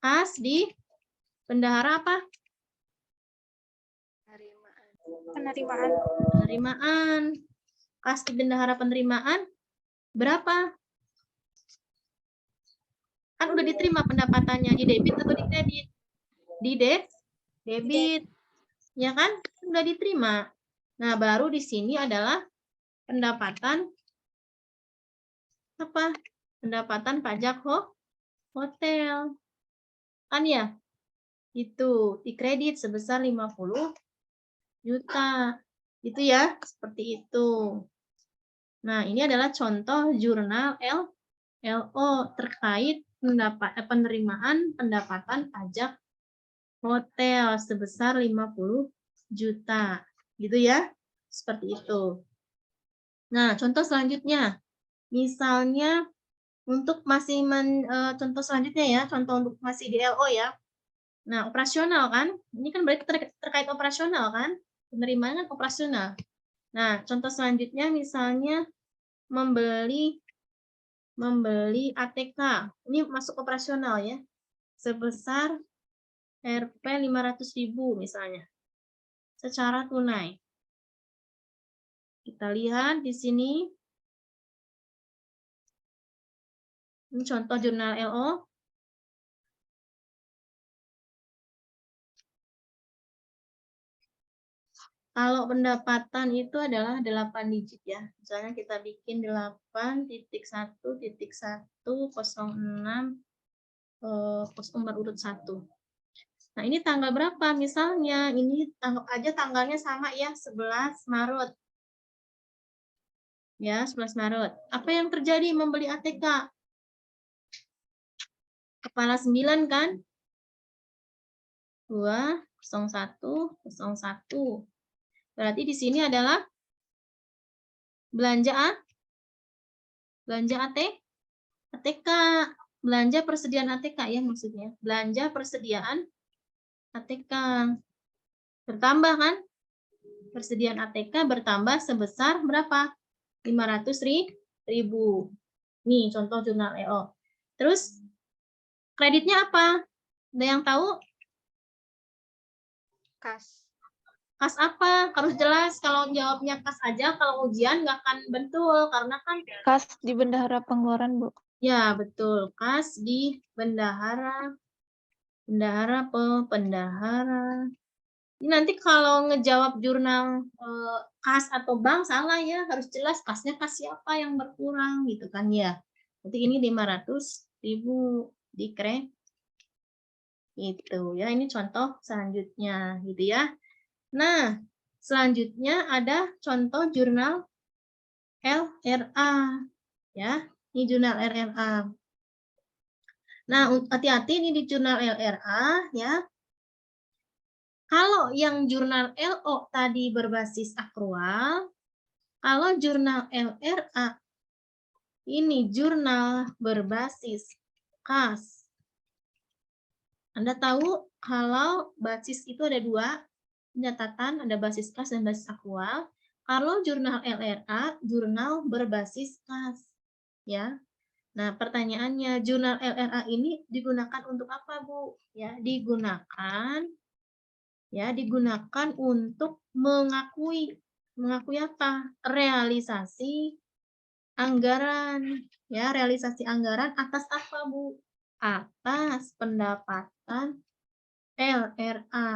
Kas di bendahara apa? Penerimaan. Kas di bendahara penerimaan berapa? Kan udah diterima pendapatannya, di debit atau di kredit? Di debit. Ya kan? Udah diterima. Nah, baru di sini adalah pendapatan apa? Pendapatan pajak hotel. Kan ya? Itu di kredit sebesar 50 juta. Itu ya, seperti itu. Nah, ini adalah contoh jurnal LO terkait penerimaan pendapatan pajak hotel sebesar 50 juta. Gitu ya. Seperti itu. Nah, contoh selanjutnya. Misalnya Untuk masih contoh selanjutnya ya, contoh untuk masih di LO ya. Nah, operasional kan, ini kan berarti terkait operasional kan, penerimaan kan operasional. Nah, contoh selanjutnya misalnya membeli ATK, ini masuk operasional ya, sebesar Rp 500.000 misalnya, secara tunai. Kita lihat di sini, ini contoh jurnal LO. Kalau pendapatan itu adalah 8 digit ya. Misalnya kita bikin 8.1.106 nomor urut 1. Nah, ini tanggal berapa? Misalnya ini anggap aja tanggalnya sama ya, 11 Maret. Ya, 11 Maret. Apa yang terjadi membeli ATK? Kepala 9 kan? 20101. Berarti di sini adalah belanja ATK, belanja persediaan ATK ya maksudnya. Belanja persediaan ATK. Bertambah kan? Persediaan ATK bertambah sebesar berapa? 500.000. Nih contoh jurnal EO. Terus kreditnya apa? Ada yang tahu? Kas. Kas apa? Harus jelas. Kalau jawabnya kas aja, kalau ujian nggak akan bentul. Karena kan Kas di bendahara pengeluaran, Bu. ya betul. Kas di bendahara. Bendahara pendahara. Ini nanti kalau ngejawab jurnal kas atau bank salah ya. Harus jelas kasnya kas siapa yang berkurang gitu kan ya. Nanti ini 500.000 di kredit. Itu ya, ini contoh selanjutnya gitu ya. Nah, selanjutnya ada contoh jurnal LRA ya. Ini jurnal LRA. Nah, hati-hati ini di jurnal LRA ya. Kalau yang jurnal LO tadi berbasis akrual, kalau jurnal LRA ini jurnal berbasis kas. Anda tahu kalau basis itu ada dua, catatan ada basis kas dan basis akrual. Kalau jurnal LRA, jurnal berbasis kas. Ya. Nah, pertanyaannya, jurnal LRA ini digunakan untuk apa, Bu? Ya, digunakan untuk mengakui apa? Realisasi anggaran. Ya, realisasi anggaran atas apa, Bu? Atas pendapatan LRA.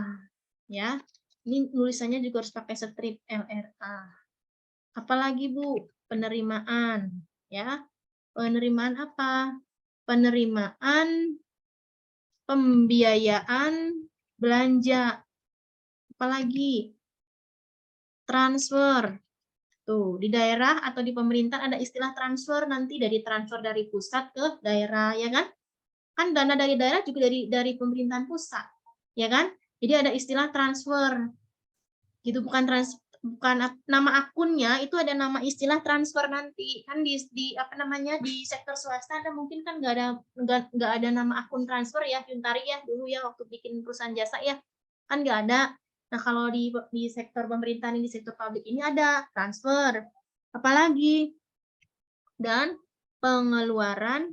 Ya. Ini nulisannya juga harus pakai strip LRA. Apalagi, Bu? Penerimaan, ya. Penerimaan apa? Penerimaan pembiayaan belanja. Apalagi? Transfer. Tuh, di daerah atau di pemerintah ada istilah transfer nanti dari transfer dari pusat ke daerah, ya kan? Kan dana dari daerah juga dari pemerintahan pusat, ya kan? Jadi ada istilah transfer. Gitu, bukan nama akunnya, itu ada nama istilah transfer nanti. Kan di apa namanya di sektor swasta ada mungkin kan nggak ada nama akun transfer ya, Yuntari ya dulu ya waktu bikin perusahaan jasa ya. Kan nggak ada. Nah, kalau di sektor pemerintahan ini, di sektor publik ini ada transfer. Apalagi? Dan pengeluaran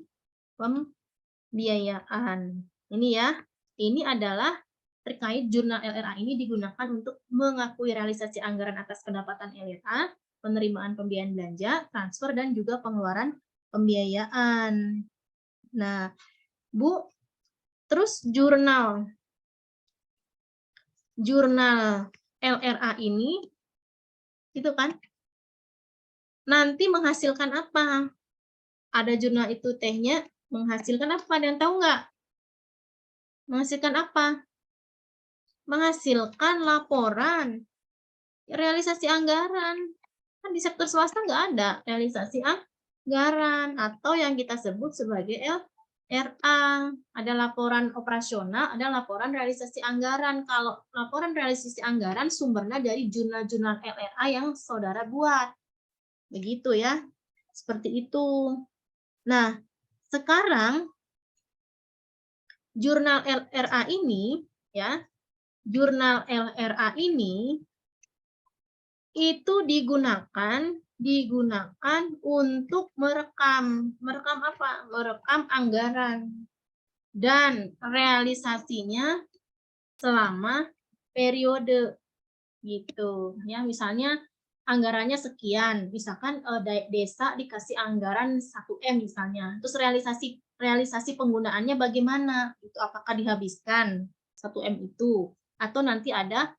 pembiayaan. Ini ya. Ini adalah terkait jurnal LRA ini digunakan untuk mengakui realisasi anggaran atas pendapatan LRA, penerimaan pembiayaan belanja, transfer, dan juga pengeluaran pembiayaan. Nah, Bu, terus jurnal LRA ini, itu kan, nanti menghasilkan apa? Ada jurnal itu tehnya menghasilkan apa? Ada yang tahu nggak? Menghasilkan apa? Menghasilkan laporan realisasi anggaran. Kan di sektor swasta nggak ada realisasi anggaran atau yang kita sebut sebagai LRA. Ada laporan operasional, ada laporan realisasi anggaran. Kalau laporan realisasi anggaran sumbernya dari jurnal-jurnal LRA yang saudara buat. Begitu ya. Seperti itu. Nah, sekarang jurnal LRA ini ya, jurnal LRA ini itu digunakan untuk merekam apa? Merekam anggaran dan realisasinya selama periode gitu ya. Misalnya anggarannya sekian, misalkan desa dikasih anggaran 1M misalnya, terus realisasi penggunaannya bagaimana, itu apakah dihabiskan 1M itu atau nanti ada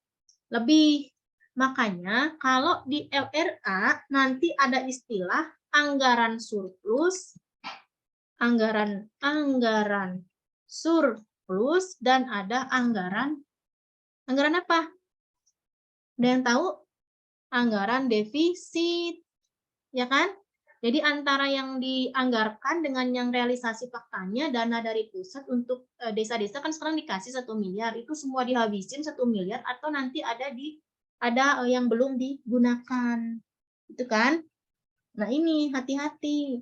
lebih. Makanya kalau di LRA nanti ada istilah anggaran surplus, anggaran surplus, dan ada anggaran apa? Ada yang tahu? Anggaran defisit, ya kan? Jadi antara yang dianggarkan dengan yang realisasi faktanya, dana dari pusat untuk desa-desa kan sekarang dikasih 1 miliar, itu semua dihabisin 1 miliar atau nanti ada yang belum digunakan, itu kan? Nah ini hati-hati.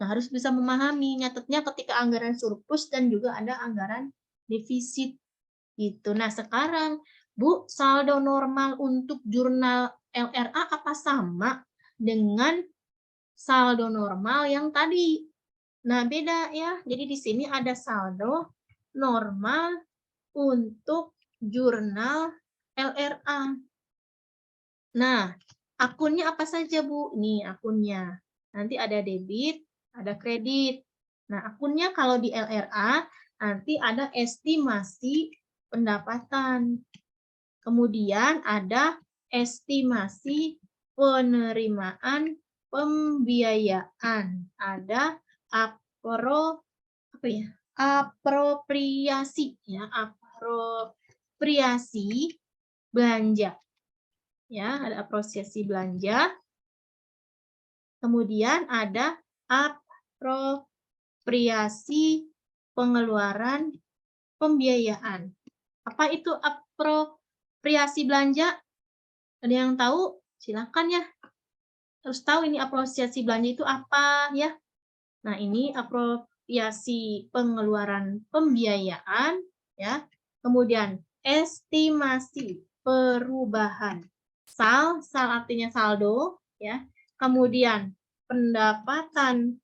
Nah harus bisa memahami, nyatetnya ketika anggaran surplus dan juga ada anggaran defisit, gitu. Nah sekarang Bu, saldo normal untuk jurnal LRA apa sama dengan saldo normal yang tadi? Nah, beda ya. Jadi di sini ada saldo normal untuk jurnal LRA. Nah, akunnya apa saja, Bu? Nih akunnya. Nanti ada debit, ada kredit. Nah, akunnya kalau di LRA nanti ada estimasi pendapatan. Kemudian ada estimasi penerimaan pembiayaan, ada apropriasi ya, apropriasi belanja. Ya, ada apropriasi belanja. Kemudian ada apropriasi pengeluaran pembiayaan. Apa itu apropriasi belanja? Ada yang tahu? Silakan ya. Harus tahu ini apropriasi belanja itu apa ya. Nah, ini apropriasi pengeluaran pembiayaan ya. Kemudian estimasi perubahan sal artinya saldo ya. Kemudian pendapatan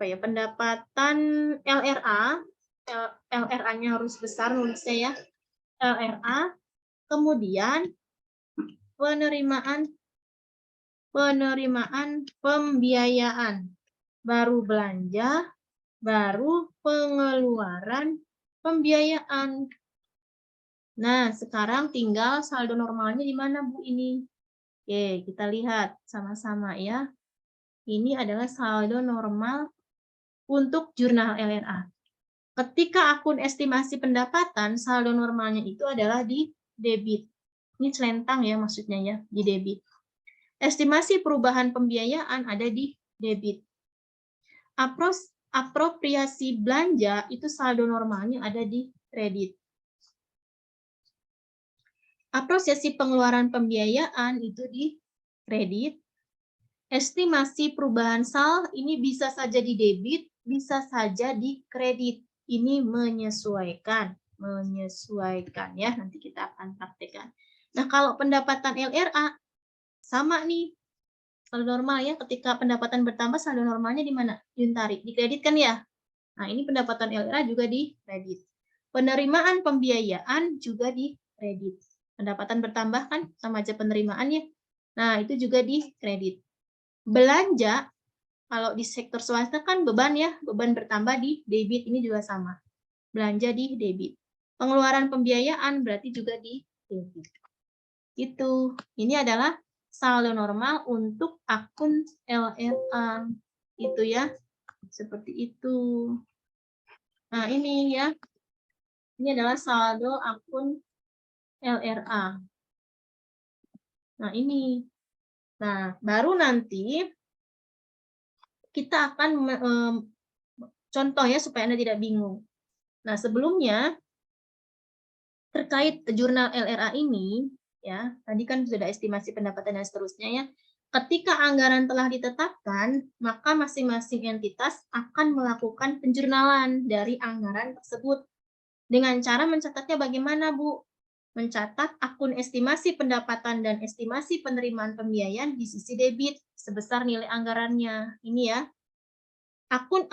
pendapatan LRA. LRA-nya harus besar nulisnya ya. LRA. Kemudian penerimaan pembiayaan, baru belanja, baru pengeluaran pembiayaan. Nah, sekarang tinggal saldo normalnya di mana, Bu, ini? Oke, kita lihat sama-sama ya. Ini adalah saldo normal untuk jurnal LRA. Ketika akun estimasi pendapatan, saldo normalnya itu adalah di debit. Ini celentang ya maksudnya ya, di debit. Estimasi perubahan pembiayaan ada di debit. Apropriasi belanja itu saldo normalnya ada di kredit. Apropriasi pengeluaran pembiayaan itu di kredit. Estimasi perubahan sal ini bisa saja di debit, bisa saja di kredit. Ini menyesuaikan ya, nanti kita akan praktekkan. Nah, kalau pendapatan LRA sama nih. Saldo normal ya, ketika pendapatan bertambah saldo normalnya di mana? Ditarik, di kredit kan ya? Nah, ini pendapatan LRA juga di kredit. Penerimaan pembiayaan juga di kredit. Pendapatan bertambah kan sama aja penerimaannya. Nah, itu juga di kredit. Belanja, kalau di sektor swasta kan beban ya, beban bertambah di debit, ini juga sama. Belanja di debit. Pengeluaran pembiayaan berarti juga di debit. Itu. Ini adalah saldo normal untuk akun LRA. Itu ya. Seperti itu. Nah, ini ya. Ini adalah saldo akun LRA. Nah, ini. Nah, baru nanti kita akan contoh ya supaya Anda tidak bingung. Nah, sebelumnya terkait jurnal LRA ini ya, tadi kan sudah estimasi pendapatan dan seterusnya ya. ketika anggaran telah ditetapkan, maka masing-masing entitas akan melakukan penjurnalan dari anggaran tersebut. Dengan cara mencatatnya bagaimana, Bu? Mencatat akun estimasi pendapatan dan estimasi penerimaan pembiayaan di sisi debit sebesar nilai anggarannya. Ini ya. Akun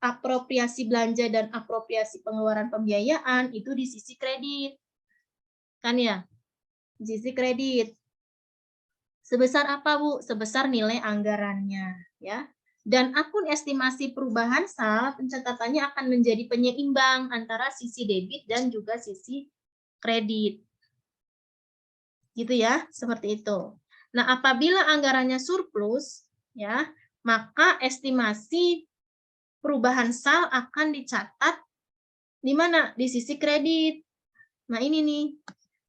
apropriasi belanja dan apropriasi pengeluaran pembiayaan itu di sisi kredit. Kan ya? Di sisi kredit. Sebesar apa, Bu? Sebesar nilai anggarannya, ya. Dan akun estimasi perubahan saldo pencatatannya akan menjadi penyeimbang antara sisi debit dan juga sisi kredit. Gitu ya, seperti itu. Nah, apabila anggarannya surplus, ya, maka estimasi perubahan saldo akan dicatat di mana? Di sisi kredit. Nah, ini nih.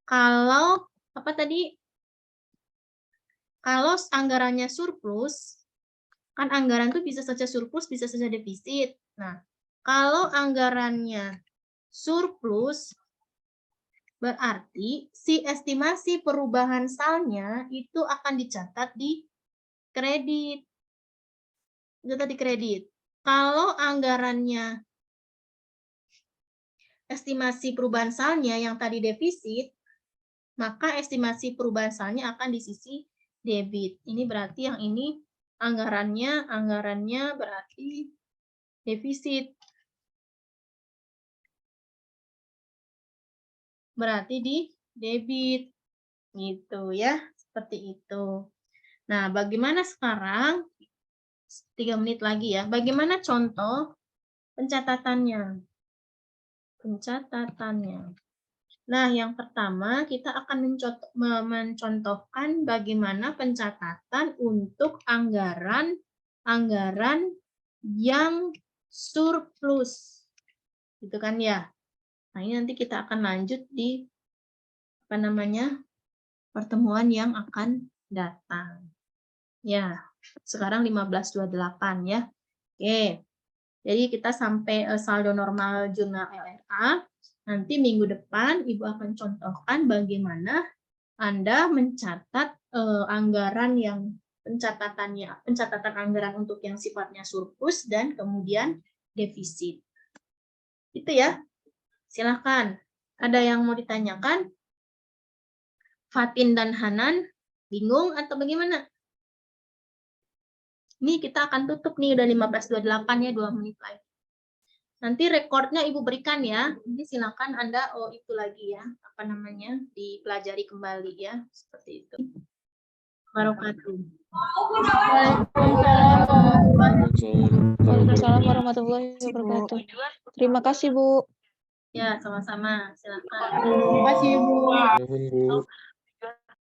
Kalau apa tadi? Kalau anggarannya surplus, kan anggaran itu bisa saja surplus, bisa saja defisit. Nah, kalau anggarannya surplus, berarti si estimasi perubahan saldonya itu akan dicatat di kredit. Dicatat di kredit. Kalau anggarannya estimasi perubahan saldonya yang tadi defisit, maka estimasi perubahan saldonya akan di sisi debit. Ini berarti yang ini anggarannya berarti defisit. Berarti di debit. Gitu ya, seperti itu. Nah, bagaimana sekarang? 3 menit lagi ya. Bagaimana contoh pencatatannya? Pencatatannya. Nah, yang pertama kita akan mencontohkan bagaimana pencatatan untuk anggaran yang surplus. Gitu kan ya. Nah, ini nanti kita akan lanjut di pertemuan yang akan datang. Ya, sekarang 15.28 ya. Oke. Jadi kita sampai saldo normal jurnal LRA. Nanti minggu depan Ibu akan contohkan bagaimana Anda mencatat anggaran yang pencatatan anggaran untuk yang sifatnya surplus dan kemudian defisit. Itu ya. Silakan. Ada yang mau ditanyakan? Fatin dan Hanan bingung atau bagaimana? Ini kita akan tutup nih, udah 15.28 ya, 2 menit lagi. Nanti rekornya Ibu berikan ya. Jadi silakan Anda itu lagi ya, dipelajari kembali ya, seperti itu. Wabarakatuh. Waalaikumsalam warahmatullahi wabarakatuh. Terima kasih, Bu. Ya, sama-sama. Silakan. Terima kasih, Bu.